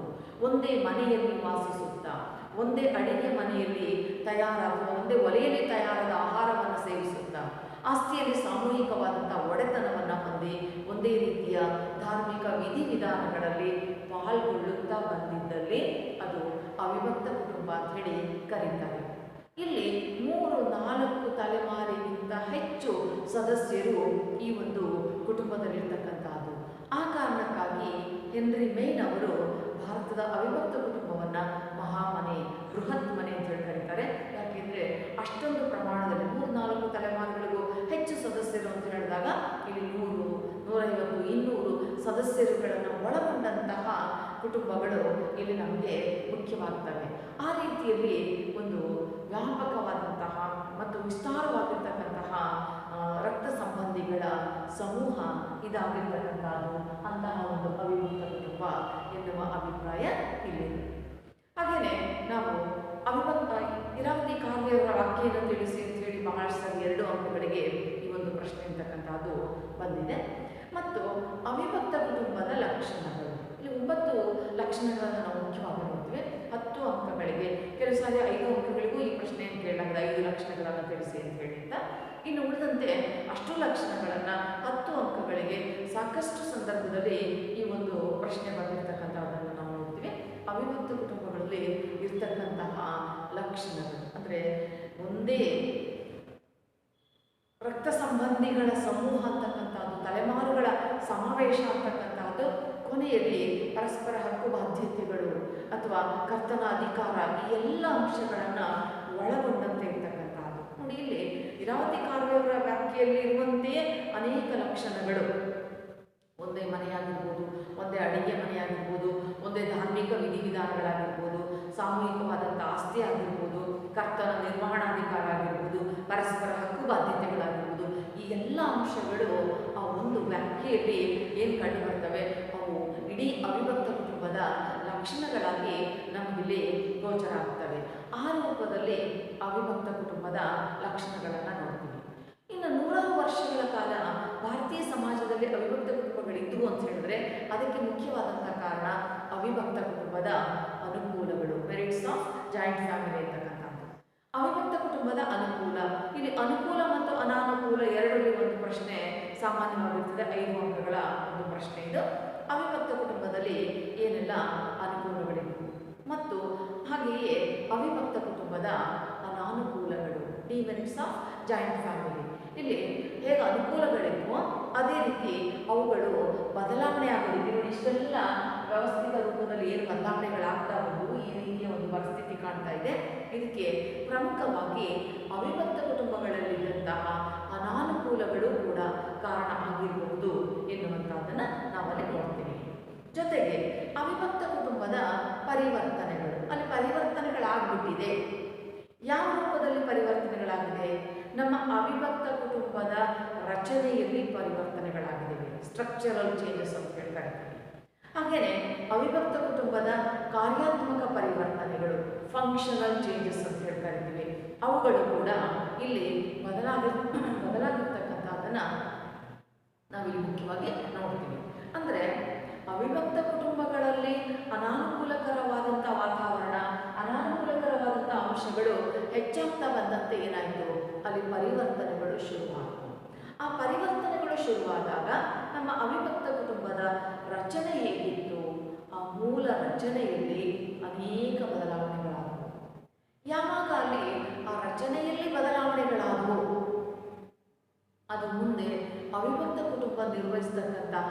ಒಂದೇ ಮನೆಯಲ್ಲಿ ವಾಸಿಸುತ್ತಾ, ಒಂದೇ ಅಡಿಗೆ ಮನೆಯಲ್ಲಿ ಒಂದೇ ಒಲೆಯಲ್ಲಿ ತಯಾರಾದ ಆಹಾರವನ್ನು ಸೇವಿಸುತ್ತಾ, ಆಸ್ತಿಯಲ್ಲಿ ಸಾಮೂಹಿಕವಾದಂಥ ಒಡೆತನವನ್ನು ಹೊಂದಿ ಒಂದೇ ರೀತಿಯ ಧಾರ್ಮಿಕ ವಿಧಿವಿಧಾನಗಳಲ್ಲಿ ಪಾಲ್ಗೊಳ್ಳುತ್ತಾ ಬಂದಿದ್ದಲ್ಲಿ ಅದು ಅವಿಭಕ್ತ ಕುಟುಂಬ ಅಂತ ಹೇಳಿ ಕರೀತಾರೆ. ಇಲ್ಲಿ 3-4 ತಲೆಮಾರಿಗಿಂತ ಹೆಚ್ಚು ಸದಸ್ಯರು ಈ ಒಂದು ಕುಟುಂಬದಲ್ಲಿರ್ತಕ್ಕಂಥದ್ದು. ಆ ಕಾರಣಕ್ಕಾಗಿ ಹೆನ್ರಿ ಮೇನ್ ಅವರು ಭಾರತದ ಅವಿಭಕ್ತ ಕುಟುಂಬವನ್ನು ಮಹಾಮನೆ, ಬೃಹತ್ ಮನೆ ಅಂತ ಹೇಳಿ ಕರೀತಾರೆ. ಯಾಕೆಂದರೆ ಅಷ್ಟೊಂದು ಪ್ರಮಾಣದಲ್ಲಿ 3-4 ತಲೆಮಾರುಗಳಿಗೂ ಹೆಚ್ಚು ಸದಸ್ಯರು ಅಂತ ಹೇಳಿದಾಗ ಇಲ್ಲಿ 100, 150, 200 ಸದಸ್ಯರುಗಳನ್ನು ಒಳಗೊಂಡಂತಹ ಕುಟುಂಬಗಳು ಇಲ್ಲಿ ನಮಗೆ ಮುಖ್ಯವಾಗ್ತವೆ. ಆ ರೀತಿಯಲ್ಲಿ ಒಂದು ವ್ಯಾಪಕವಾದಂತಹ ಮತ್ತು ವಿಸ್ತಾರವಾಗಿರ್ತಕ್ಕಂತಹ ರಕ್ತ ಸಂಬಂಧಿಗಳ ಸಮೂಹ ಇದಾಗಿರ್ತಕ್ಕಂಥದ್ದು ಅಂತಹ ಒಂದು ಅವಿಭಕ್ತ ಕುಟುಂಬ ಎನ್ನುವ ಅಭಿಪ್ರಾಯ ಇಲ್ಲಿದೆ. ಹಾಗೆಯೇ ನಾವು ಇರಾವತಿ ಕಾರ್ವೆಯವರ ವಾಕ್ಯವನ್ನು ತಿಳಿಸಿ ಅಂತ ಹೇಳಿ ಬಹಳಷ್ಟು 2 ಅಂಕಗಳಿಗೆ ಈ ಒಂದು ಪ್ರಶ್ನೆ ಅಂತಕ್ಕಂಥದ್ದು ಬಂದಿದೆ. ಮತ್ತು ಅವಿಭಕ್ತ ಕುಟುಂಬದ ಲಕ್ಷಣಗಳು, ಇಲ್ಲಿ 9 ಲಕ್ಷಣಗಳನ್ನು ನಾವು ಮುಖ್ಯವಾಗಿ ನೋಡ್ತೀವಿ. 10 ಅಂಕಗಳಿಗೆ, ಕೆಲವು ಸಾರಿ 5 ಅಂಕಗಳಿಗೂ ಈ ಪ್ರಶ್ನೆಯನ್ನು ಕೇಳಲಾಗಿದೆ, 5 ಲಕ್ಷಣಗಳನ್ನು ತಿಳಿಸಿ ಅಂತ ಹೇಳಿದ್ದ. ಇನ್ನು ಉಳಿದಂತೆ ಅಷ್ಟು ಲಕ್ಷಣಗಳನ್ನು 10 ಅಂಕಗಳಿಗೆ ಸಾಕಷ್ಟು ಸಂದರ್ಭದಲ್ಲಿ ಈ ಒಂದು ಪ್ರಶ್ನೆ ಬಂದಿರತಕ್ಕಂಥದ್ದನ್ನು ನಾವು ನೋಡ್ತೀವಿ. ಅವಿಭಕ್ತ ಕುಟುಂಬಗಳಲ್ಲಿ ಇರ್ತಕ್ಕಂತಹ ಲಕ್ಷಣಗಳು ಅಂದರೆ ಒಂದೇ ರಕ್ತ ಸಂಬಂಧಿಗಳ ಸಮೂಹ ಅಂತಕ್ಕಂಥದ್ದು, ತಲೆಮಾರುಗಳ ಸಮಾವೇಶ ಅಂತಕ್ಕಂಥದ್ದು, ಕೊನೆಯಲ್ಲಿ ಪರಸ್ಪರ ಹಕ್ಕು ಬಾಧ್ಯತೆಗಳು ಅಥವಾ ಕರ್ತನ ಅಧಿಕಾರ, ಈ ಎಲ್ಲ ಅಂಶಗಳನ್ನು ಒಳಗೊಂಡಂತೆ ಇರ್ತಕ್ಕಂಥದ್ದು. ನೋಡಿ, ಇಲ್ಲಿ ಇರಾವತಿ ಕಾರ್ವೆಯವರ ವ್ಯಾಖ್ಯೆಯಲ್ಲಿ ಇರುವಂತೆಯೇ ಅನೇಕ ಲಕ್ಷಣಗಳು, ಒಂದೇ ಮನೆಯಾಗಿರ್ಬೋದು, ಒಂದೇ ಅಡಿಗೆ ಮನೆಯಾಗಿರ್ಬೋದು, ಒಂದೇ ಧಾರ್ಮಿಕ ವಿಧಿವಿಧಾನಗಳಾಗಿರ್ಬೋದು, ಸಾಮೂಹಿಕವಾದಂಥ ಆಸ್ತಿ ಆಗಿರ್ಬೋದು, ಕರ್ತನ ನಿರ್ವಹಣಾಧಿಕಾರ ಆಗಿರ್ಬೋದು, ಪರಸ್ಪರ ಹಕ್ಕು ಬಾಧ್ಯತೆಗಳಾಗಿರ್ಬೋದು, ಈ ಎಲ್ಲ ಅಂಶಗಳು ಆ ಒಂದು ವ್ಯಾಖ್ಯೆಯಲ್ಲಿ ಏನು ಕಂಡು ಬರ್ತವೆ, ಅವು ಇಡೀ ಅವಿಭಕ್ತ ಕುಟುಂಬದ ಲಕ್ಷಣಗಳಾಗಿ ನಮಗಿಲ್ಲಿ ಗೋಚರ ಆಗ್ತವೆ. ಆ ರೂಪದಲ್ಲಿ ಅವಿಭಕ್ತ ಕುಟುಂಬದ ಲಕ್ಷಣಗಳನ್ನು ನೋಡ್ತೀವಿ. ಇನ್ನು 100 ವರ್ಷಗಳ ಕಾಲ ಭಾರತೀಯ ಸಮಾಜದಲ್ಲಿ ಅವಿಭಕ್ತ ಕುಟುಂಬಗಳಿದ್ದವು ಅಂತ ಹೇಳಿದ್ರೆ ಅದಕ್ಕೆ ಮುಖ್ಯವಾದಂಥ ಕಾರಣ ಅವಿಭಕ್ತ ಕುಟುಂಬದ ಅನುಕೂಲಗಳು, ಮೆರಿಟ್ಸ್ ಆಫ್ ಜಾಯಿಂಟ್ ಫ್ಯಾಮಿಲಿ ಅಂತಕ್ಕಂಥದ್ದು. ಅವಿಭಕ್ತ ಕುಟುಂಬದ ಅನುಕೂಲ, ಇಲ್ಲಿ ಅನುಕೂಲ ಮತ್ತು ಅನಾನುಕೂಲ ಎರಡರಲ್ಲಿ ಒಂದು ಪ್ರಶ್ನೆ ಸಾಮಾನ್ಯವಾಗಿರ್ತದೆ. 5 ಅಂಕಗಳ ಒಂದು ಪ್ರಶ್ನೆ ಇದು. ಅವಿಭಕ್ತ ಕುಟುಂಬದಲ್ಲಿ ಏನೆಲ್ಲ ಅನುಕೂಲಗಳಿವೆ ಮತ್ತು ಹಾಗೆಯೇ ಅವಿಭಕ್ತ ಕುಟುಂಬದ ಅನಾನುಕೂಲಗಳು, ಡಿಮೆರಿಟ್ಸ್ ಆಫ್ ಜಾಯಿಂಟ್ ಫ್ಯಾಮಿಲಿ. ಇಲ್ಲಿ ಹೇಗೆ ಅನುಕೂಲಗಳಿಗೂ ಅದೇ ರೀತಿ ಅವುಗಳು ಬದಲಾವಣೆ ಆಗೋದು. ಇಷ್ಟೆಲ್ಲ ವ್ಯವಸ್ಥಿತ ರೂಪದಲ್ಲಿ ಏನು ಬದಲಾವಣೆಗಳಾಗ್ತಾ ಬಂದವು, ಈ ರೀತಿಯ ಒಂದು ಪರಿಸ್ಥಿತಿ ಕಾಣ್ತಾ ಇದೆ. ಇದಕ್ಕೆ ಪ್ರಮುಖವಾಗಿ ಅವಿಭಕ್ತ ಕುಟುಂಬಗಳಲ್ಲಿದ್ದಂತಹ ಅನಾನುಕೂಲಗಳು ಕೂಡ ಕಾರಣ ಆಗಿರಬಹುದು ಎನ್ನುವಂಥದ್ದನ್ನು ನಾವಲ್ಲಿ ನೋಡ್ತೀವಿ. ಜೊತೆಗೆ ಅವಿಭಕ್ತ ಕುಟುಂಬದ ಪರಿವರ್ತನೆಗಳು, ಅಲ್ಲಿ ಪರಿವರ್ತನೆಗಳಾಗ್ಬಿಟ್ಟಿದೆ. ಯಾವ ರೂಪದಲ್ಲಿ ಪರಿವರ್ತನೆಗಳಾಗಿದೆ? ನಮ್ಮ ಅವಿಭಕ್ತ ಕುಟುಂಬದ ರಚನೆಯಲ್ಲಿ ಪರಿವರ್ತನೆಗಳಾಗಿವೆ, ಸ್ಟ್ರಕ್ಚರಲ್ ಚೇಂಜಸ್ ಅಂತ ಹೇಳ್ತಾರೆ. ಹಾಗೆಯೇ ಅವಿಭಕ್ತ ಕುಟುಂಬದ ಕಾರ್ಯಾತ್ಮಕ ಪರಿವರ್ತನೆಗಳು, ಫಂಕ್ಷನಲ್ ಚೇಂಜಸ್ ಅಂತ ಹೇಳ್ತಾ ಇದ್ದೀವಿ, ಅವುಗಳು ಕೂಡ ಇಲ್ಲಿ ಬದಲಾಗಿರ್ತಕ್ಕಂಥದ್ದನ್ನು ನಾವಿಲ್ಲಿ ಮುಖ್ಯವಾಗಿ ನೋಡ್ತೀವಿ. ಅಂದರೆ ಅವಿಭಕ್ತ ಕುಟುಂಬಗಳಲ್ಲಿ ಅನಾನುಕೂಲಕರವಾದಂಥ ವಾತಾವರಣ, ಅನಾನುಕೂಲಕರವಾದಂಥ ಅಂಶಗಳು ಹೆಚ್ಚಾಗ್ತಾ ಬಂದಂತೆ ಏನಾಯಿತು, ಅಲ್ಲಿ ಪರಿವರ್ತನೆಗಳು ಶುರುವಾದವು. ಆ ಪರಿವರ್ತನೆಗಳು ಶುರುವಾದಾಗ ನಮ್ಮ ಅವಿಭಕ್ತ ಕುಟುಂಬದ ರಚನೆ ಹೇಗಿತ್ತು, ಆ ಮೂಲ ರಚನೆಯಲ್ಲಿ ಅನೇಕ ಬದಲಾವಣೆಗಳಾದವು. ಯಾವಾಗ ಅಲ್ಲಿ ಆ ರಚನೆಯಲ್ಲಿ ಬದಲಾವಣೆಗಳಾದವು, ಅದು ಮುಂದೆ ಅವಿಭಕ್ತ ಕುಟುಂಬ ನಿರ್ವಹಿಸತಕ್ಕಂತಹ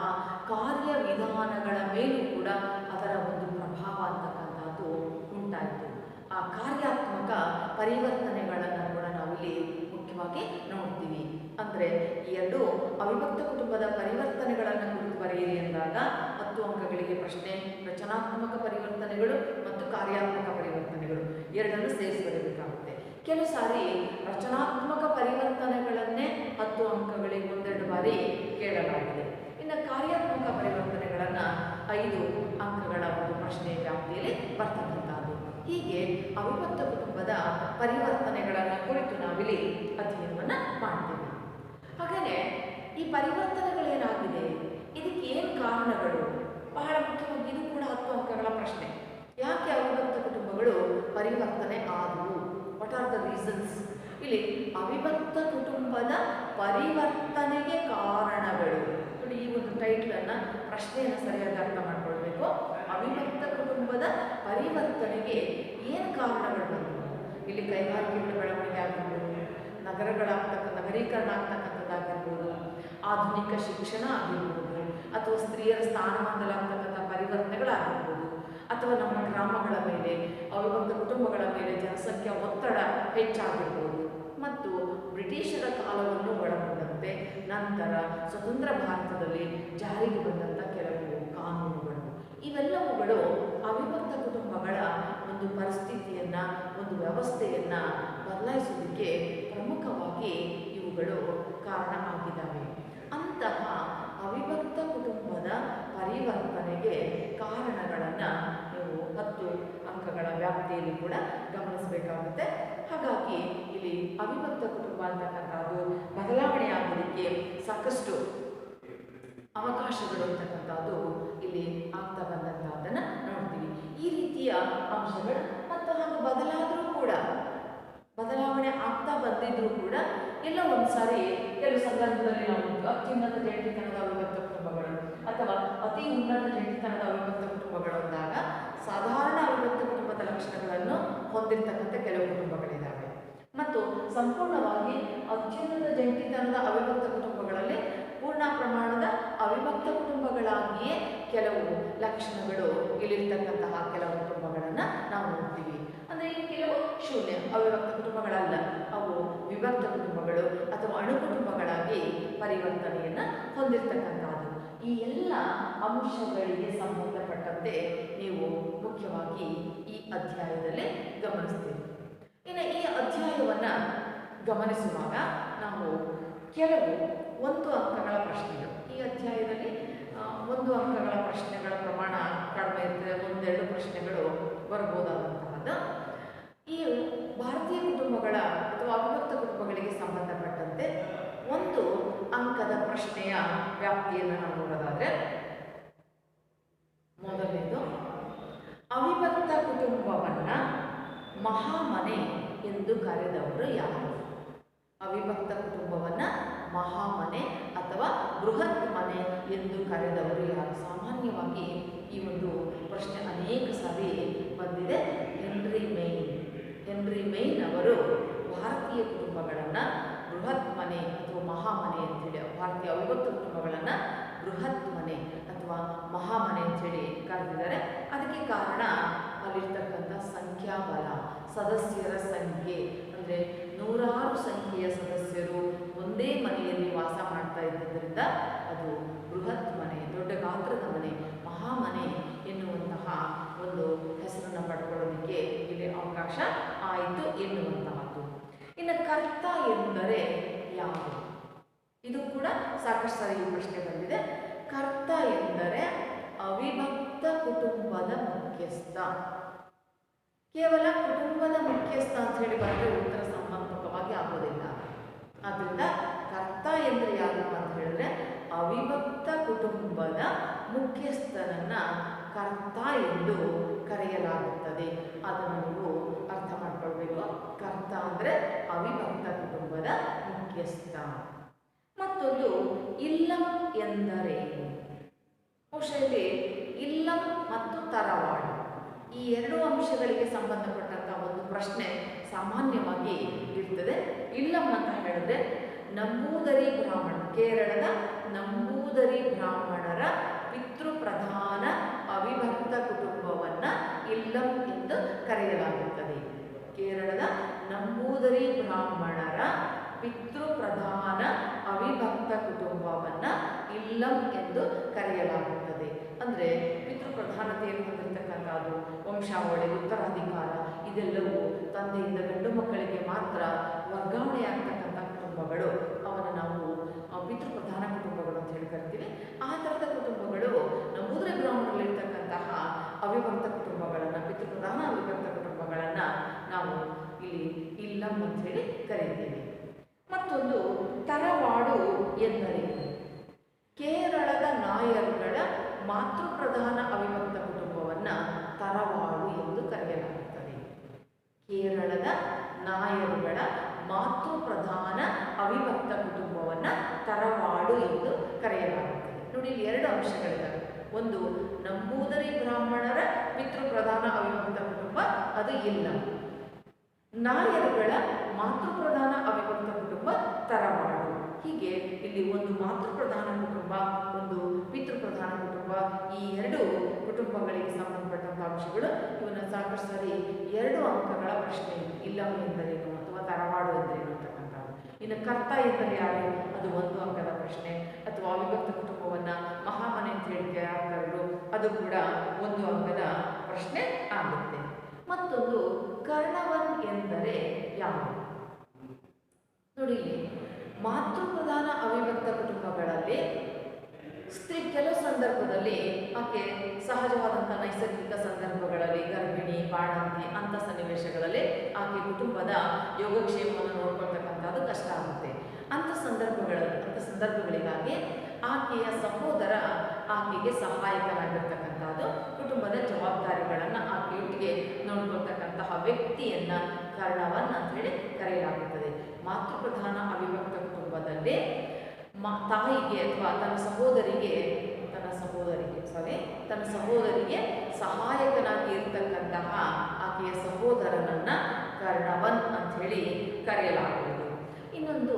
ಕಾರ್ಯವಿಧಾನಗಳ ಮೇಲೂ ಕೂಡ ಅದರ ಒಂದು ಪ್ರಭಾವ ಅಂತಕ್ಕಂಥದ್ದು ಉಂಟಾಯಿತು. ಆ ಕಾರ್ಯಾತ್ಮಕ ಪರಿವರ್ತನೆಗಳನ್ನು ಕೂಡ ನಾವಿಲ್ಲಿ ಮುಖ್ಯವಾಗಿ ನೋಡ್ತೀವಿ. ಅಂದರೆ ಈ 2 ಅವಿಭಕ್ತ ಕುಟುಂಬದ ಪರಿವರ್ತನೆಗಳನ್ನು ಕುರಿತು ಬರೆಯಿರಿ ಎಂದಾಗ 10 ಅಂಕಗಳಿಗೆ ಪ್ರಶ್ನೆ, ರಚನಾತ್ಮಕ ಪರಿವರ್ತನೆಗಳು ಮತ್ತು ಕಾರ್ಯಾತ್ಮಕ ಪರಿವರ್ತನೆಗಳು ಎರಡನ್ನೂ ಸೇರಿಸಿ ಬರಬೇಕಾಗುತ್ತೆ. ಕೆಲವು ಸಾರಿ ರಚನಾತ್ಮಕ ಪರಿವರ್ತನೆಗಳನ್ನೇ 10 ಅಂಕಗಳಿಗೆ 1-2 ಬಾರಿ ಕೇಳಲಾಗಿದೆ. ಇನ್ನು ಕಾರ್ಯಾತ್ಮಕ ಪರಿವರ್ತನೆಗಳನ್ನು 5 ಅಂಕಗಳ ಒಂದು ಪ್ರಶ್ನೆ ವ್ಯಾಪ್ತಿಯಲ್ಲಿ ಬರ್ತಕ್ಕಂಥದ್ದು. ಹೀಗೆ ಅವಿಭಕ್ತ ಕುಟುಂಬದ ಪರಿವರ್ತನೆಗಳನ್ನು ಕುರಿತು ನಾವಿಲ್ಲಿ ಅಧ್ಯಯನವನ್ನು ಮಾಡ್ತೇವೆ. ಹಾಗೆಯೇ ಈ ಪರಿವರ್ತನೆಗಳೇನಾಗಿದೆ, ಇದಕ್ಕೆ ಏನು ಕಾರಣಗಳು, ಬಹಳ ಮುಖ್ಯವಾಗಿ ಇದು ಕೂಡ 10 ಅಂಕಗಳ ಪ್ರಶ್ನೆ. ಯಾಕೆ ಅವಿಭಕ್ತ ಕುಟುಂಬಗಳು ಪರಿವರ್ತನೆ ಆದವು, ವಾಟ್ ಆರ್ ದ ರೀಸನ್ಸ್? ಇಲ್ಲಿ ಅವಿಭಕ್ತ ಕುಟುಂಬದ ಪರಿವರ್ತನೆಗೆ ಕಾರಣಗಳು ನೋಡಿ. ಈ ಒಂದು ಟೈಟ್ಲನ್ನು, ಪ್ರಶ್ನೆಯನ್ನು ಸರಿಯಾಗಿ ಅರ್ಥ ಮಾಡ್ಕೊಳ್ಬೇಕು. ಅವಿಭಕ್ತ ಕುಟುಂಬದ ಪರಿವರ್ತನೆಗೆ ಏನು ಕಾರಣಗಳು ಬಂದವು? ಇಲ್ಲಿ ಕೈಗಾರಿಕೆಗಳ ಬೆಳವಣಿಗೆ ಆಗಿರ್ಬೋದು, ನಗರೀಕರಣ ಆಗ್ತಕ್ಕಂಥದ್ದಾಗಿರ್ಬೋದು, ಆಧುನಿಕ ಶಿಕ್ಷಣ ಆಗಿರ್ಬೋದು, ಅಥವಾ ಸ್ತ್ರೀಯರ ಸ್ಥಾನಮಾನದಲ್ಲಾಗ್ತಕ್ಕಂಥ ಪರಿವರ್ತನೆಗಳಾಗಿರ್ಬೋದು, ಅಥವಾ ನಮ್ಮ ಗ್ರಾಮಗಳ ಮೇಲೆ, ಅವಿಭಕ್ತ ಕುಟುಂಬಗಳ ಮೇಲೆ ಜನಸಂಖ್ಯಾ ಒತ್ತಡ ಹೆಚ್ಚಾಗಿರ್ಬೋದು, ಮತ್ತು ಬ್ರಿಟಿಷರ ಕಾಲವನ್ನು ಒಳಗೊಂಡಂತೆ ನಂತರ ಸ್ವತಂತ್ರ ಭಾರತದಲ್ಲಿ ಜಾರಿಗೆ ಬಂದಂಥ ಕೆಲವು ಕಾನೂನುಗಳು, ಇವೆಲ್ಲವುಗಳು ಅವಿಭಕ್ತ ಕುಟುಂಬಗಳ ಒಂದು ಪರಿಸ್ಥಿತಿಯನ್ನು, ಒಂದು ವ್ಯವಸ್ಥೆಯನ್ನು ಬದಲಾಯಿಸೋದಕ್ಕೆ ಪ್ರಮುಖವಾಗಿ ಇವುಗಳು ಕಾರಣ ಆಗಿದ್ದಾವೆ. ಅಂತಹ ಅವಿಭಕ್ತ ಕುಟುಂಬದ ಪರಿವರ್ತನೆಗೆ ಕಾರಣಗಳನ್ನು ನೀವು 10 ಅಂಕಗಳ ವ್ಯಾಪ್ತಿಯಲ್ಲಿ ಕೂಡ ಗಮನಿಸಬೇಕಾಗುತ್ತೆ. ಹಾಗಾಗಿ ಇಲ್ಲಿ ಅವಿಭಕ್ತ ಕುಟುಂಬ ಅಂತಕ್ಕಂಥದ್ದು ಬದಲಾವಣೆ ಆಗೋದಕ್ಕೆ ಸಾಕಷ್ಟು ಅವಕಾಶಗಳು ಅಂತಕ್ಕಂಥದ್ದು ಇಲ್ಲಿ ಆಗ್ತಾ ಬಂದಂಥದ್ದನ್ನು ನೋಡ್ತೀವಿ. ಈ ರೀತಿಯ ಅಂಶಗಳು ಮತ್ತು ಹಾಗೆ ಬದಲಾವಣೆ ಆಗ್ತಾ ಬಂದಿದ್ರೂ ಕೂಡ ಎಲ್ಲ ಒಂದು ಸಾರಿ ಕೆಲವು ಸಂದರ್ಭದಲ್ಲಿ ನಾವು ಅತ್ಯುನ್ನತ ಜಂಟಿತನದ ಅವಿಭಕ್ತ ಕುಟುಂಬಗಳು ಅಥವಾ ಅತಿ ಉನ್ನತ ಜಂಟಿತನದ ಅವಿಭಕ್ತ ಕುಟುಂಬಗಳು ಅಂದಾಗ ಸಾಧಾರಣ ಅವಿಭಕ್ತ ಕುಟುಂಬದ ಲಕ್ಷಣಗಳನ್ನು ಹೊಂದಿರತಕ್ಕಂಥ ಕೆಲವು ಕುಟುಂಬಗಳಿದ್ದಾವೆ. ಮತ್ತು ಸಂಪೂರ್ಣವಾಗಿ ಅತ್ಯುನ್ನತ ಜಂಟಿತನದ ಅವಿಭಕ್ತ ಕುಟುಂಬಗಳಲ್ಲಿ ಪೂರ್ಣ ಪ್ರಮಾಣದ ಅವಿಭಕ್ತ ಕುಟುಂಬಗಳಾಗಿಯೇ ಕೆಲವು ಲಕ್ಷಣಗಳು ಇಲ್ಲಿರ್ತಕ್ಕಂತಹ ಕೆಲವು ಕುಟುಂಬಗಳನ್ನು ನಾವು ನೋಡ್ತೀವಿ. ಅಂದರೆ ಈ ಕೆಲವು ಶೂನ್ಯ ಅವಿಭಕ್ತ ಕುಟುಂಬಗಳಲ್ಲ, ಅವು ವಿಭಕ್ತ ಕುಟುಂಬಗಳು ಅಥವಾ ಅಣು ಕುಟುಂಬಗಳಾಗಿ ಪರಿವರ್ತನೆಯನ್ನು ಹೊಂದಿರತಕ್ಕಂಥದ್ದು. ಈ ಎಲ್ಲ ಅಂಶಗಳಿಗೆ ಸಂಬಂಧಪಟ್ಟಂತೆ ನೀವು ಮುಖ್ಯವಾಗಿ ಈ ಅಧ್ಯಾಯ ಅಧ್ಯಾಯವನ್ನು ಗಮನಿಸುವಾಗ ನಾವು ಕೆಲವು 1 ಅಂಕಗಳ ಪ್ರಶ್ನೆಗಳು, ಈ ಅಧ್ಯಾಯದಲ್ಲಿ 1 ಅಂಕಗಳ ಪ್ರಶ್ನೆಗಳ ಪ್ರಮಾಣ ಕಡಿಮೆ ಇರ್ತದೆ, 1-2 ಪ್ರಶ್ನೆಗಳು ಬರ್ಬೋದಾದಂತಹದ್ದು. ಈ ಭಾರತೀಯ ಕುಟುಂಬಗಳ ಅಥವಾ ಅವಿಭಕ್ತ ಕುಟುಂಬಗಳಿಗೆ ಸಂಬಂಧಪಟ್ಟಂತೆ 1 ಅಂಕದ ಪ್ರಶ್ನೆಯ ವ್ಯಾಪ್ತಿಯನ್ನು ನಾವು ನೋಡೋದಾದರೆ, ಮೊದಲನೇದು, ಅವಿಭಕ್ತ ಕುಟುಂಬವನ್ನು ಮಹಾಮನೆ ಎಂದು ಕರೆದವರು ಯಾರು? ಅವಿಭಕ್ತ ಕುಟುಂಬವನ್ನು ಮಹಾಮನೆ ಅಥವಾ ಬೃಹತ್ ಮನೆ ಎಂದು ಕರೆದವರು ಯಾರು? ಸಾಮಾನ್ಯವಾಗಿ ಈ ಒಂದು ಪ್ರಶ್ನೆ ಅನೇಕ ಸಾರಿ ಬಂದಿದೆ. ಹೆನ್ರಿ ಮೇನ್ ಅವರು ಭಾರತೀಯ ಕುಟುಂಬಗಳನ್ನು ಬೃಹತ್ ಮನೆ ಅಥವಾ ಮಹಾಮನೆ ಅಂತೇಳಿ, ಭಾರತೀಯ ಅವಿಭಕ್ತ ಕುಟುಂಬಗಳನ್ನು ಬೃಹತ್ ಮನೆ ಅಥವಾ ಮಹಾಮನೆ ಅಂತೇಳಿ ಕರೆದಿದ್ದಾರೆ. ಅದಕ್ಕೆ ಕಾರಣ ಅಲ್ಲಿರ್ತಕ್ಕಂಥ ಸಂಖ್ಯಾಬಲ, ಸದಸ್ಯರ ಸಂಖ್ಯೆ, ಅಂದರೆ ನೂರಾರು ಸಂಖ್ಯೆಯ ಸದಸ್ಯರು ಒಂದೇ ಮನೆಯಲ್ಲಿ ವಾಸ ಮಾಡ್ತಾ ಇದ್ದರಿಂದ ಅದು ಬೃಹತ್ ಮನೆ, ದೊಡ್ಡ ಗಾತ್ರದ ಮನೆ, ಮಹಾಮನೆ ಎನ್ನುವಂತಹ ಒಂದು ಹೆಸರನ್ನು ಪಡ್ಕೊಳ್ಳೋದಕ್ಕೆ ಇಲ್ಲಿ ಅವಕಾಶ ಆಯಿತು ಎನ್ನುವಂತಹದ್ದು. ಇನ್ನು ಕರ್ತ ಎಂದರೆ ಯಾರು? ಇದು ಕೂಡ ಸಾಕಷ್ಟು ಸಾರಿ ಈ ಪ್ರಶ್ನೆ ಬಂದಿದೆ. ಕರ್ತ ಎಂದರೆ ಅವಿಭಕ್ತ ಕುಟುಂಬದ ಮುಖ್ಯಸ್ಥ. ಕೇವಲ ಕುಟುಂಬದ ಮುಖ್ಯಸ್ಥ ಅಂತ ಹೇಳಿ ಬಂದರೆ ಉತ್ತರ ಸಮರ್ಪಕವಾಗಿ ಆಗೋದಿಲ್ಲ. ಆದ್ದರಿಂದ ಕರ್ತ ಎಂದರೆ ಯಾರು ಅಂತ ಹೇಳಿದ್ರೆ ಅವಿಭಕ್ತ ಕುಟುಂಬದ ಮುಖ್ಯಸ್ಥನನ್ನ ಕರ್ತ ಎಂದು ಕರೆಯಲಾಗುತ್ತದೆ. ಅದನ್ನು ನೀವು ಅರ್ಥ ಮಾಡ್ಕೊಳ್ಬೇಕು. ಕರ್ತ ಅಂದರೆ ಅವಿಭಕ್ತ ಕುಟುಂಬದ ಮುಖ್ಯಸ್ಥ. ಮತ್ತೊಂದು ಇಲ್ಲಂ ಎಂದರೇನು? ಬಹುಶಃ ಇಲ್ಲಂ ಮತ್ತು ತರವಾಡು ಈ 2 ಅಂಶಗಳಿಗೆ ಸಂಬಂಧಪಟ್ಟಂತಹ ಒಂದು ಪ್ರಶ್ನೆ ಸಾಮಾನ್ಯವಾಗಿ ಇರ್ತದೆ. ಇಲ್ಲಂ ಅಂತ ಹೇಳಿದ್ರೆ ನಂಬೂದರಿ ಬ್ರಾಹ್ಮಣ, ಕೇರಳದ ನಂಬೂದರಿ ಬ್ರಾಹ್ಮಣರ ಪಿತೃಪ್ರಧಾನ ಅವಿಭಕ್ತ ಕುಟುಂಬವನ್ನು ಇಲ್ಲಂ ಎಂದು ಕರೆಯಲಾಗುತ್ತದೆ. ಕೇರಳದ ನಂಬೂದರಿ ಬ್ರಾಹ್ಮಣರ ಪಿತೃಪ್ರಧಾನ ಅವಿಭಕ್ತ ಕುಟುಂಬವನ್ನು ಇಲ್ಲಂ ಎಂದು ಕರೆಯಲಾಗುತ್ತದೆ. ಅಂದರೆ ಪಿತೃಪ್ರಧಾನತೆಯನ್ನು ಹೊಂದಿರತಕ್ಕಂಥದ್ದು, ವಂಶಾವಳಿ, ಉತ್ತರಾಧಿಕಾರ ಇದೆಲ್ಲವೂ ತಂದೆಯಿಂದ ಗಂಡು ಮಕ್ಕಳಿಗೆ ಮಾತ್ರ ವರ್ಗಾವಣೆಯಾಗ್ತಕ್ಕಂಥ ಕುಟುಂಬಗಳು, ಅವನ್ನು ನಾವು ಪಿತೃಪ್ರಧಾನ ಕುಟುಂಬಗಳು ಅಂತ ಹೇಳಿ ಕರಿತೀವಿ. ಆ ಥರದ ಕುಟುಂಬಗಳು ನಂಬೂದರಿ ಬ್ರಾಹ್ಮಣರಲ್ಲಿರ್ತಕ್ಕಂತಹ ಅವಿಭಕ್ತ ಕುಟುಂಬಗಳನ್ನು, ಪಿತೃಪ್ರಧಾನ ಅವಿಭಕ್ತ ಕುಟುಂಬಗಳನ್ನು ನಾವು ಇಲ್ಲಿ ಇಲ್ಲಂ ಅಂತ ಹೇಳಿ ಕರೀತೀವಿ. ಮತ್ತೊಂದು ತರವಾಡು ಎಂದರೆ ಕೇರಳದ ನಾಯರುಗಳ ಮಾತೃಪ್ರಧಾನ ಅವಿಭಕ್ತ ಕುಟುಂಬವನ್ನು ತರವಾಡು ಎಂದು ಕರೆಯಲಾಗುತ್ತದೆ. ಕೇರಳದ ನಾಯರುಗಳ ಮಾತೃಪ್ರಧಾನ ಅವಿಭಕ್ತ ಕುಟುಂಬವನ್ನು ತರವಾಡು ಎಂದು ಕರೆಯಲಾಗುತ್ತದೆ. ನೋಡಿ, ಇಲ್ಲಿ 2 ಅಂಶಗಳಿದ್ದಾವೆ. ಒಂದು ನಂಬೂದರಿ ಬ್ರಾಹ್ಮಣರ ಪಿತೃಪ್ರಧಾನ ಅವಿಭಕ್ತ ಕುಟುಂಬ, ಅದು ಇಲ್ಲಂ. ನಾಯರುಗಳ ಮಾತೃಪ್ರಧಾನ ಅವಿಭಕ್ತ ಕುಟುಂಬ ತರವಾಡು. ಹೀಗೆ ಇಲ್ಲಿ ಒಂದು ಮಾತೃಪ್ರಧಾನ ಕುಟುಂಬ, ಒಂದು ಪಿತೃಪ್ರಧಾನ ಕುಟುಂಬ, ಈ 2 ಕುಟುಂಬಗಳಿಗೆ ಸಂಬಂಧಪಟ್ಟಂಥ ಅಂಶಗಳು. ಇವನ್ನ ಸಾಕಷ್ಟು ಸಾರಿ 2 ಅಂಕಗಳ ಪ್ರಶ್ನೆ, ಇಲ್ಲಂ ಎಂದರೇನು ಅಥವಾ ತರವಾಡು ಎಂದರೇನು ಅಂತಕ್ಕಂಥದ್ದು. ಇನ್ನು ಕರ್ತ ಎಂದರೆ ಯಾರು? ಅದು 1 ಅಂಕದ ಪ್ರಶ್ನೆ. ಅಥವಾ ಅವಿಭಕ್ತ ಕುಟುಂಬವನ್ನು ಮಹಾಮನೆ ಅಂತ ಹೇಳಿದ್ರು, ಅದು ಕೂಡ 1 ಅಂಕದ ಪ್ರಶ್ನೆ ಆಗುತ್ತೆ. ಮತ್ತೊಂದು ಕರ್ಣವನ್ ಎಂದರೆ ಯಾರು? ನೋಡಿ, ಮಾತೃಪ್ರಧಾನ ಅವಿಭಕ್ತ ಕುಟುಂಬಗಳಲ್ಲಿ ಸ್ತ್ರೀ ಕೆಲವು ಸಂದರ್ಭದಲ್ಲಿ ಆಕೆ ಸಹಜವಾದಂಥ ನೈಸರ್ಗಿಕ ಸಂದರ್ಭಗಳಲ್ಲಿ ಗರ್ಭಿಣಿ, ಬಾಣಂತಿ ಅಂಥ ಸನ್ನಿವೇಶಗಳಲ್ಲಿ ಆಕೆ ಕುಟುಂಬದ ಯೋಗಕ್ಷೇಮವನ್ನು ನೋಡ್ಕೊಳ್ತಕ್ಕಂಥದ್ದು ಕಷ್ಟ ಆಗುತ್ತೆ. ಅಂಥ ಸಂದರ್ಭಗಳಿಗಾಗಿ ಆಕೆಯ ಸಹೋದರ ಆಕೆಗೆ ಸಹಾಯಕನಾಗಿರ್ತಕ್ಕಂಥದ್ದು, ಕುಟುಂಬದ ಜವಾಬ್ದಾರಿಗಳನ್ನು ಆಕೆಯೊಟ್ಟಿಗೆ ನೋಡ್ಕೊಳ್ತಕ್ಕಂತಹ ವ್ಯಕ್ತಿಯನ್ನು ಕರ್ಣವನ್ ಅಂತ ಹೇಳಿ ಕರೆಯಲಾಗುತ್ತದೆ. ಮಾತೃಪ್ರಧಾನ ಅವಿಭಕ್ತ ಕುಟುಂಬದಲ್ಲಿ ತಾಯಿಗೆ ಅಥವಾ ತನ್ನ ಸಹೋದರಿಗೆ ಸಹಾಯಕನಾಗಿ ಇರ್ತಕ್ಕಂತಹ ಆಕೆಯ ಸಹೋದರನನ್ನ ಕರ್ಣವನ್ ಅಂತ ಹೇಳಿ ಕರೆಯಲಾಗುವುದು. ಇನ್ನೊಂದು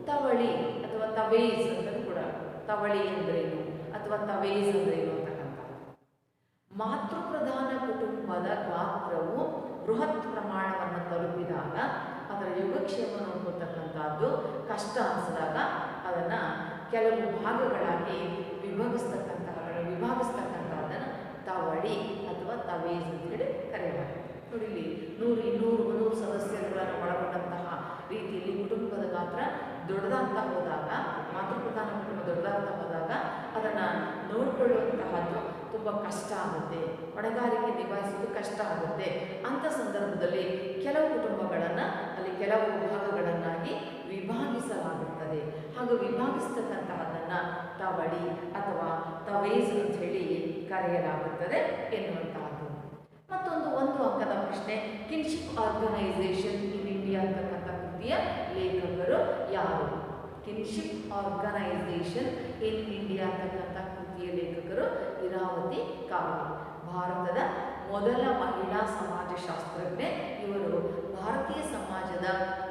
ತವಳಿ ಅಥವಾ ತವೇಜ್ ಅಂತ ಕೂಡ, ತವಳಿ ಅಂದ್ರೇನು ಅಥವಾ ತವೇಜ್ ಅಂದ್ರೇನು ಅಂತಕ್ಕಂಥ. ಮಾತೃಪ್ರಧಾನ ಕುಟುಂಬದ ಗಾತ್ರವು ಬೃಹತ್ ಪ್ರಮಾಣವನ್ನು ತಲುಪಿದಾಗ ಅದರ ಯೋಗಕ್ಷೇಮ ನೋಡ್ಕೊಳ್ತಕ್ಕಂಥದ್ದು ಕಷ್ಟ ಅನಿಸಿದಾಗ ಅದನ್ನು ಕೆಲವು ಭಾಗಗಳಾಗಿ ವಿಭಾಗಿಸ್ತಕ್ಕಂಥದ್ದನ್ನು ತವಳಿ ಅಥವಾ ತವೇಜ್ ಅಂತೇಳಿ ಕರೆಯಲಾಗುತ್ತೆ. ನೋಡಿ, ಇಲ್ಲಿ 100-200 ಸದಸ್ಯರುಗಳನ್ನು ಒಳಗೊಂಡಂತಹ ರೀತಿಯಲ್ಲಿ ಕುಟುಂಬದ ಗಾತ್ರ ದೊಡ್ಡದಾಗ್ತಾ ಹೋದಾಗ, ಮಾತೃಪ್ರಧಾನ ಕುಟುಂಬ ದೊಡ್ಡದಾಗ್ತಾ ಹೋದಾಗ ಅದನ್ನು ನೋಡಿಕೊಳ್ಳುವಂತಹದ್ದು ತುಂಬ ಕಷ್ಟ ಆಗುತ್ತೆ, ಹೊಣೆಗಾರಿಕೆ ನಿಭಾಯಿಸೋದು ಕಷ್ಟ ಆಗುತ್ತೆ. ಅಂಥ ಸಂದರ್ಭದಲ್ಲಿ ಕೆಲವು ಕುಟುಂಬಗಳನ್ನು ಅಲ್ಲಿ ಕೆಲವು ವಿಭಾಗಗಳನ್ನಾಗಿ ವಿಭಾಗಿಸಲಾಗುತ್ತದೆ. ಹಾಗೂ ವಿಭಾಗಿಸ್ತಕ್ಕಂತಹದ್ದನ್ನು ತವಳಿ ಅಥವಾ ತವೇಜ್ ಅಂತ ಹೇಳಿ ಕರೆಯಲಾಗುತ್ತದೆ ಎನ್ನುವಂತಹದ್ದು. ಮತ್ತೊಂದು ಒಂದು ಅಂಕದ ಪ್ರಶ್ನೆ, ಕಿನ್ಶಿಪ್ ಆರ್ಗನೈಸೇಷನ್ ಇನ್ ಇಂಡಿಯಾ ಅಂತಕ್ಕಂಥ ಕೃತಿಯ ಲೇಖಕರು ಯಾರು? ಕಿನ್ಶಿಪ್ ಆರ್ಗನೈಸೇಷನ್ ಇನ್ ಇಂಡಿಯಾ ಅಂತಕ್ಕಂಥ ಕೃತಿಯ ಲೇಖಕರು ಇರಾವತಿ ಕಾವ್ಯ. ಭಾರತದ ಮೊದಲ ಮಹಿಳಾ ಸಮಾಜಶಾಸ್ತ್ರಜ್ಞೆ ಇವರು. ಭಾರತೀಯ ಸಮಾಜದ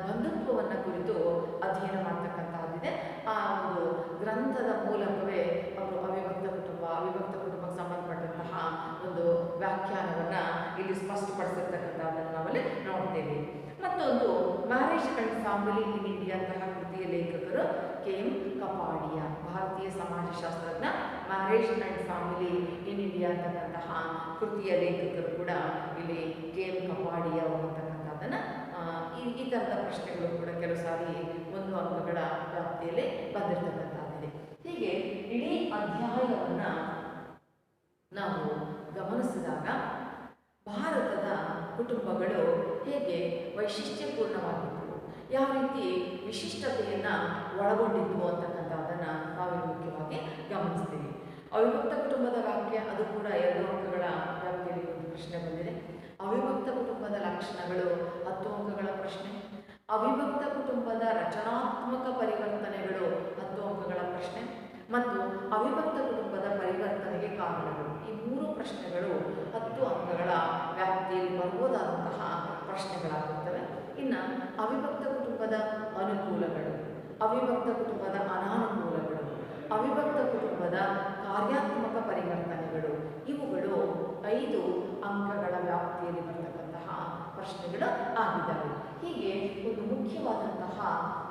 ಬಂಧುತ್ವವನ್ನು ಕುರಿತು ಅಧ್ಯಯನ ಮಾಡ್ತಕ್ಕಂತಹದ್ದಿದೆ. ಆ ಒಂದು ಗ್ರಂಥದ ಮೂಲಕವೇ ಅವರು ಅವಿಭಕ್ತ ಕುಟುಂಬಕ್ಕೆ ಸಂಬಂಧಪಟ್ಟಂತಹ ಒಂದು ವ್ಯಾಖ್ಯಾನವನ್ನು ಇಲ್ಲಿ ಸ್ಪಷ್ಟಪಡಿಸಿರ್ತಕ್ಕಂಥದ್ದನ್ನು ನಾವಲ್ಲಿ ನೋಡ್ತೇವೆ. ಮತ್ತೊಂದು marriage and family in India ಅಂತಹ ಕೃತಿಯ ಲೇಖಕರು KM ಕಪಾಡಿಯ. ಭಾರತೀಯ ಸಮಾಜಶಾಸ್ತ್ರಜ್ಞ, marriage and family in India ಅಂತಕ್ಕಂತಹ ಕೃತಿಯ ಲೇಖಕರು ಕೂಡ ಇಲ್ಲಿ KM ಕಪಾಡಿಯ ಅಂತಕ್ಕಂಥದ್ದನ್ನು ಈ ಥರದ ಪ್ರಶ್ನೆಗಳು ಕೂಡ ಕೆಲವು ಸಾರಿ 1 ಅಂಕಗಳ ವ್ಯಾಪ್ತಿಯಲ್ಲಿ ಬಂದಿರತಕ್ಕಂಥದ್ದಿದೆ. ಹೀಗೆ ಇಡೀ ಅಧ್ಯಾಯವನ್ನು ನಾವು ಗಮನಿಸಿದಾಗ ಭಾರತದ ಕುಟುಂಬಗಳು ಹೇಗೆ ವೈಶಿಷ್ಟ್ಯಪೂರ್ಣವಾಗಿದ್ದವು, ಯಾವ ರೀತಿ ವಿಶಿಷ್ಟತೆಯನ್ನು ಒಳಗೊಂಡಿದ್ವು ಅಂತಕ್ಕಂಥದ್ದನ್ನು ನಾವು ಮುಖ್ಯವಾಗಿ ಗಮನಿಸ್ತೀವಿ. ಅವಿಭಕ್ತ ಕುಟುಂಬದ ವ್ಯಾಖ್ಯೆ ಅದು ಕೂಡ 2 ಅಂಕಗಳ ವ್ಯಾಪ್ತಿಯಲ್ಲಿ ಒಂದು ಪ್ರಶ್ನೆ ಬಂದಿದೆ. ಅವಿಭಕ್ತ ಕುಟುಂಬದ ಲಕ್ಷಣಗಳು 10 ಅಂಕಗಳ ಪ್ರಶ್ನೆ. ಅವಿಭಕ್ತ ಕುಟುಂಬದ ರಚನಾತ್ಮಕ ಪರಿವರ್ತನೆಗಳು 10 ಅಂಕಗಳ ಪ್ರಶ್ನೆ. ಮತ್ತು ಅವಿಭಕ್ತ ಕುಟುಂಬದ ಪರಿವರ್ತನೆಗೆ ಕಾರಣಗಳು. ಈ 3 ಪ್ರಶ್ನೆಗಳು 10 ಅಂಕಗಳ ವ್ಯಾಪ್ತಿಯಲ್ಲಿ ಬರಬಹುದಾದಂತಹ ಪ್ರಶ್ನೆಗಳಾಗುತ್ತವೆ. ಇನ್ನು ಅವಿಭಕ್ತ ಕುಟುಂಬದ ಅನುಕೂಲಗಳು, ಅವಿಭಕ್ತ ಕುಟುಂಬದ ಅನಾನುಕೂಲಗಳು, ಅವಿಭಕ್ತ ಕುಟುಂಬದ ಕಾರ್ಯಾತ್ಮಕ ಪರಿವರ್ತನೆಗಳು, ಇವುಗಳು 5 ಅಂಕಗಳ ವ್ಯಾಪ್ತಿಯಲ್ಲಿ ಬರತಕ್ಕಂತಹ ಪ್ರಶ್ನೆಗಳು ಆಗಿದ್ದಾವೆ. ಹೀಗೆ ಒಂದು ಮುಖ್ಯವಾದಂತಹ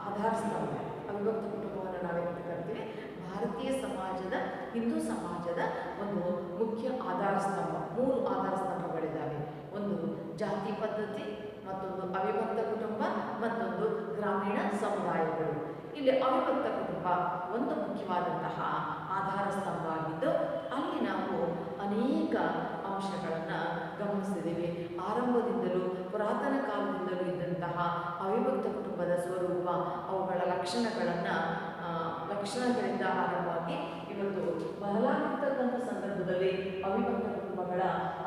ಆಧಾರ ಸ್ತಂಭ ಅವಿಭಕ್ತ ಕುಟುಂಬವನ್ನು ನಾವೇನು ಕರಿತೀವಿ, ಭಾರತೀಯ ಸಮಾಜದ, ಹಿಂದೂ ಸಮಾಜದ ಒಂದು ಮುಖ್ಯ ಆಧಾರ ಸ್ತಂಭ. 3 ಆಧಾರ ಸ್ತಂಭಗಳಿದ್ದಾವೆ. ಒಂದು ಜಾತಿ ಪದ್ಧತಿ, ಮತ್ತೊಂದು ಅವಿಭಕ್ತ ಕುಟುಂಬ, ಮತ್ತೊಂದು ಗ್ರಾಮೀಣ ಸಮುದಾಯಗಳು. ಇಲ್ಲಿ ಅವಿಭಕ್ತ ಕುಟುಂಬ ಒಂದು ಮುಖ್ಯವಾದಂತಹ ಆಧಾರ ಸ್ತಂಭ ಆಗಿದ್ದು, ಅಲ್ಲಿ ನಾವು ಅನೇಕ ಅಂಶಗಳನ್ನು ಗಮನಿಸಿದ್ದೇವೆ. ಆರಂಭದಿಂದಲೂ ಪುರಾತನ ಕಾಲದಿಂದಲೂ ಇದ್ದಂತಹ ಅವಿಭಕ್ತ ಕುಟುಂಬದ ಸ್ವರೂಪ, ಅವುಗಳ ಲಕ್ಷಣಗಳಿಂದ ಆರಂಭವಾಗಿ ಇವತ್ತು ಬದಲಾಗಿರ್ತಕ್ಕಂಥ ಸಂದರ್ಭದಲ್ಲಿ ಅವಿಭಕ್ತ ಕುಟುಂಬಗಳ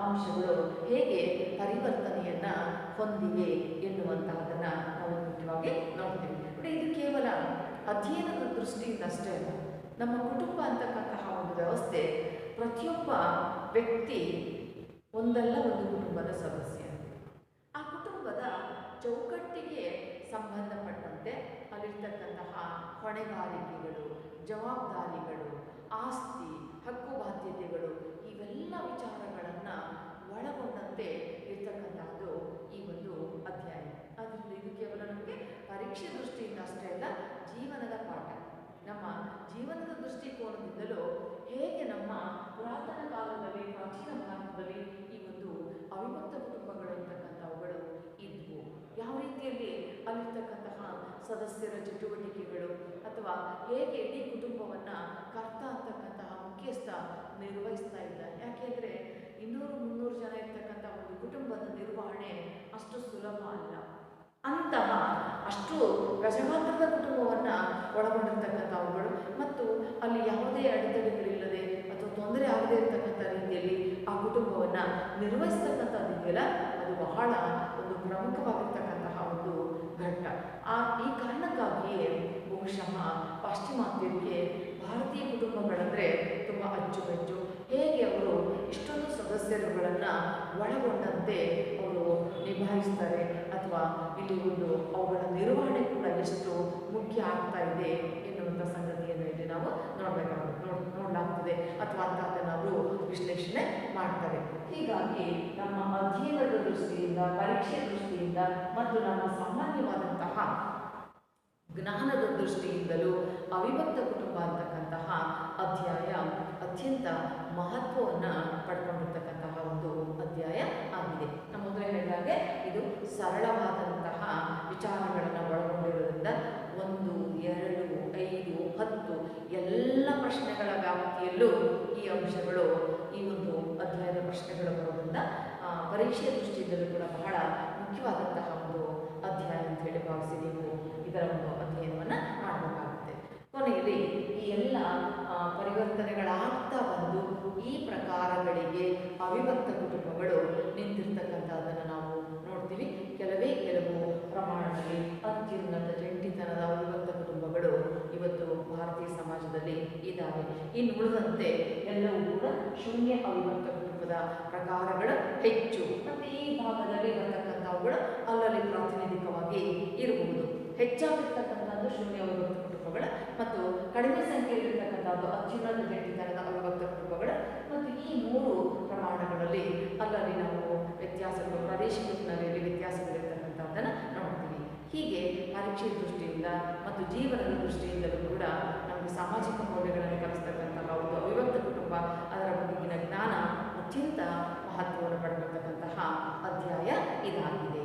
ಅಂಶಗಳು ಹೇಗೆ ಪರಿವರ್ತನೆಯನ್ನು ಹೊಂದಿವೆ ಎನ್ನುವಂತಹದನ್ನು ನಾವು ಮುಖ್ಯವಾಗಿ ನೋಡ್ತೀವಿ. ಇದು ಕೇವಲ ಅಧ್ಯಯನದ ದೃಷ್ಟಿಯಿಂದ ಅಷ್ಟೇ ಅಲ್ಲ. ನಮ್ಮ ಕುಟುಂಬ ಅಂತಕ್ಕಂತಹ ಒಂದು ವ್ಯವಸ್ಥೆ ಪ್ರತಿಯೊಬ್ಬ ವ್ಯಕ್ತಿ ಒಂದಲ್ಲ ಒಂದು ಕುಟುಂಬದ ಸದಸ್ಯ. ಆ ಕುಟುಂಬದ ಚೌಕಟ್ಟಿಗೆ ಸಂಬಂಧಪಟ್ಟಂತೆ ಅಲ್ಲಿರ್ತಕ್ಕಂತಹ ಹೊಣೆಗಾರಿಕೆಗಳು, ಜವಾಬ್ದಾರಿಗಳು, ಆಸ್ತಿ, ಹಕ್ಕು ಬಾಧ್ಯತೆಗಳು, ಇವೆಲ್ಲ ವಿಚಾರಗಳನ್ನು ಒಳಗೊಂಡಂತೆ ಇರ್ತಕ್ಕಂಥದ್ದು ಈ ಒಂದು ಅಧ್ಯಾಯ. ಆದ್ದರಿಂದ ಇದು ಕೇವಲ ನಮಗೆ ಪರೀಕ್ಷೆ ದೃಷ್ಟಿಯಿಂದ ಅಷ್ಟೇ ಅಲ್ಲ, ಜೀವನದ ಪಾಠ. ನಮ್ಮ ಜೀವನದ ದೃಷ್ಟಿಕೋನದಿಂದಲೂ ಹೇಗೆ ನಮ್ಮ ಪುರಾತನ ಕಾಲದಲ್ಲಿ, ಪ್ರಾಚೀನ ಭಾರತದಲ್ಲಿ ಈ ಒಂದು ಅವಿಭಕ್ತ ಕುಟುಂಬಗಳು ಇರ್ತಕ್ಕಂಥವುಗಳು ಇದ್ವು, ಯಾವ ರೀತಿಯಲ್ಲಿ ಅಲ್ಲಿರ್ತಕ್ಕಂತಹ ಸದಸ್ಯರ ಚಟುವಟಿಕೆಗಳು ಅಥವಾ ಹೇಗೆ ಇಡೀ ಕುಟುಂಬವನ್ನು ಕರ್ತ ಅಂತಕ್ಕಂತಹ ಮುಖ್ಯಸ್ಥ ನಿರ್ವಹಿಸ್ತಾ ಇದ್ದ. ಯಾಕೆಂದರೆ 200-300 ಜನ ಇರ್ತಕ್ಕಂಥ ಒಂದು ಕುಟುಂಬದ ನಿರ್ವಹಣೆ ಅಷ್ಟು ಸುಲಭ ಅಲ್ಲ. ಅಂತಹ ಅಷ್ಟು ಗಜಗಾತ್ರದ ಕುಟುಂಬವನ್ನು ಒಳಗೊಂಡಿರ್ತಕ್ಕಂಥವುಗಳು ಮತ್ತು ಅಲ್ಲಿ ಯಾವುದೇ ಅಡೆತಡೆಗಳಿಲ್ಲದೆ ಅಥವಾ ತೊಂದರೆ ಆಗದೇ ಇರತಕ್ಕಂಥ ರೀತಿಯಲ್ಲಿ ಆ ಕುಟುಂಬವನ್ನು ನಿರ್ವಹಿಸ್ತಕ್ಕಂಥದ್ದಿದೆಯಲ್ಲ, ಅದು ಬಹಳ ಒಂದು ಪ್ರಮುಖವಾಗಿರ್ತಕ್ಕಂತಹ ಒಂದು ಘಟ್ಟ. ಈ ಕಾರಣಕ್ಕಾಗಿಯೇ ಬಹುಶಃ ಪಾಶ್ಚಿಮಾತ್ಯರಿಗೆ ಭಾರತೀಯ ಕುಟುಂಬಗಳಂದರೆ ತುಂಬ ಅಚ್ಚುಮೆಚ್ಚು. ಹೇಗೆ ಅವರು ಇಷ್ಟೊಂದು ಸದಸ್ಯರುಗಳನ್ನು ಒಳಗೊಂಡಂತೆ ಅವರು ನಿಭಾಯಿಸ್ತಾರೆ ಅಥವಾ ಇಲ್ಲಿ ಒಂದು ಅವುಗಳ ನಿರ್ವಹಣೆ ಕೂಡ ಎಷ್ಟು ಮುಖ್ಯ ಆಗ್ತಾ ಇದೆ ಎನ್ನುವಂಥ ಸಂಗತಿಯನ್ನು ಇಲ್ಲಿ ನಾವು ನೋಡಲಾಗ್ತದೆ ಅಥವಾ ಅಂತಹದನ್ನು ಅವರು ವಿಶ್ಲೇಷಣೆ ಮಾಡ್ತಾರೆ. ಹೀಗಾಗಿ ನಮ್ಮ ಅಧ್ಯಯನದ ದೃಷ್ಟಿಯಿಂದ, ಪರೀಕ್ಷೆ ದೃಷ್ಟಿಯಿಂದ ಮತ್ತು ನಮ್ಮ ಸಾಮಾನ್ಯವಾದಂತಹ ಜ್ಞಾನದ ದೃಷ್ಟಿಯಿಂದಲೂ ಅವಿಭಕ್ತ ಕುಟುಂಬ ಅಂತಕ್ಕಂತಹ ಅಧ್ಯಾಯ ಅತ್ಯಂತ ಮಹತ್ವವನ್ನು ಪಡ್ಕೊಂಡಿರ್ತಕ್ಕಂತಹ ಒಂದು ಅಧ್ಯಾಯ ಆಗಿದೆ. ನಮ್ಮ ಮೊದಲೇ ಹೇಳಿದಾಗೆ ಇದು ಸರಳವಾದಂತಹ ವಿಚಾರಗಳನ್ನು ಒಳಗೊಂಡ ಬರೋದ್ರಿಂದ 1, 2, 5, 10 ಎಲ್ಲ ಪ್ರಶ್ನೆಗಳ ವ್ಯಾಪ್ತಿಯಲ್ಲೂ ಈ ಅಂಶಗಳು ಈ ಒಂದು ಅಧ್ಯಾಯದ ಪ್ರಶ್ನೆಗಳು ಬರೋದ್ರಿಂದ ಪರೀಕ್ಷೆಯ ದೃಷ್ಟಿಯಿಂದಲೂ ಕೂಡ ಬಹಳ ಮುಖ್ಯವಾದಂತಹ ಒಂದು ಅಧ್ಯಾಯ ಅಂತ ಹೇಳಿ ಭಾವಿಸಿ ನೀವು ಇದರ ಒಂದು ಅಧ್ಯಯನವನ್ನು ಮಾಡಬೇಕಾಗುತ್ತೆ. ಕೊನೆಯಲ್ಲಿ ಈ ಎಲ್ಲ ಪರಿವರ್ತನೆಗಳಾಗ್ತಾ ಬಂದು ಈ ಪ್ರಕಾರಗಳಿಗೆ ಅವಿಭಕ್ತ ಕುಟುಂಬಗಳು ನಿಂತಿರ್ತಕ್ಕಂಥದ್ದನ್ನು ನಾವು ನೋಡ್ತೀವಿ. ಕೆಲವು ಪ್ರಮಾಣದಲ್ಲಿ ಅತ್ಯುನ್ನತ ಜಂಟಿತನದ ಅವಿಭಕ್ತ ಕುಟುಂಬಗಳು ಇವತ್ತು ಭಾರತೀಯ ಸಮಾಜದಲ್ಲಿ ಇದ್ದಾವೆ. ಇನ್ನು ಉಳಿದಂತೆ ಎಲ್ಲವೂ ಕೂಡ ಶೂನ್ಯ ಅವಿಭಕ್ತ ಕುಟುಂಬದ ಪ್ರಕಾರಗಳು ಹೆಚ್ಚು. ಮತ್ತು ಈ ಭಾಗದಲ್ಲಿ ಬರ್ತಕ್ಕಂಥವುಗಳು ಅಲ್ಲಲ್ಲಿ ಪ್ರಾತಿನಿಧಿಕವಾಗಿ ಇರಬಹುದು. ಹೆಚ್ಚಾಗಿರ್ತಕ್ಕಂಥದ್ದು ಶೂನ್ಯ ಅವಿಭಕ್ತ ಕುಟುಂಬಗಳು ಮತ್ತು ಕಡಿಮೆ ಸಂಖ್ಯೆಯಲ್ಲಿರ್ತಕ್ಕಂಥದ್ದು ಅತ್ಯುನ್ನತ ಜಂಟಿತನದ ಅವಿಭಕ್ತ ಕುಟುಂಬಗಳು. ಮತ್ತು ಈ 3 ಪ್ರಮಾಣಗಳಲ್ಲಿ ಅಲ್ಲಲ್ಲಿ ನಾವು ವ್ಯತ್ಯಾಸಗಳು, ಪ್ರಾದೇಶಿಕ ಹಿನ್ನೆಲೆಯಲ್ಲಿ ವ್ಯತ್ಯಾಸಗಳಿರ್ತಕ್ಕಂಥದ್ದನ್ನು ನೋಡ್ತೀವಿ. ಹೀಗೆ ಪರೀಕ್ಷೆ ದೃಷ್ಟಿಯಿಂದ ಮತ್ತು ಜೀವನದ ದೃಷ್ಟಿಯಿಂದಲೂ ಕೂಡ ನಮಗೆ ಸಾಮಾಜಿಕ ಮೌಲ್ಯಗಳನ್ನು ಕಲಿಸ್ತಕ್ಕಂತಹ ಒಂದು ಅವಿಭಕ್ತ ಕುಟುಂಬ, ಅದರ ಬಗೆಗಿನ ಜ್ಞಾನ ಅತ್ಯಂತ ಮಹತ್ವವನ್ನು ಪಡೆದಿರ್ತಕ್ಕಂತಹ ಅಧ್ಯಾಯ ಇದಾಗಿದೆ.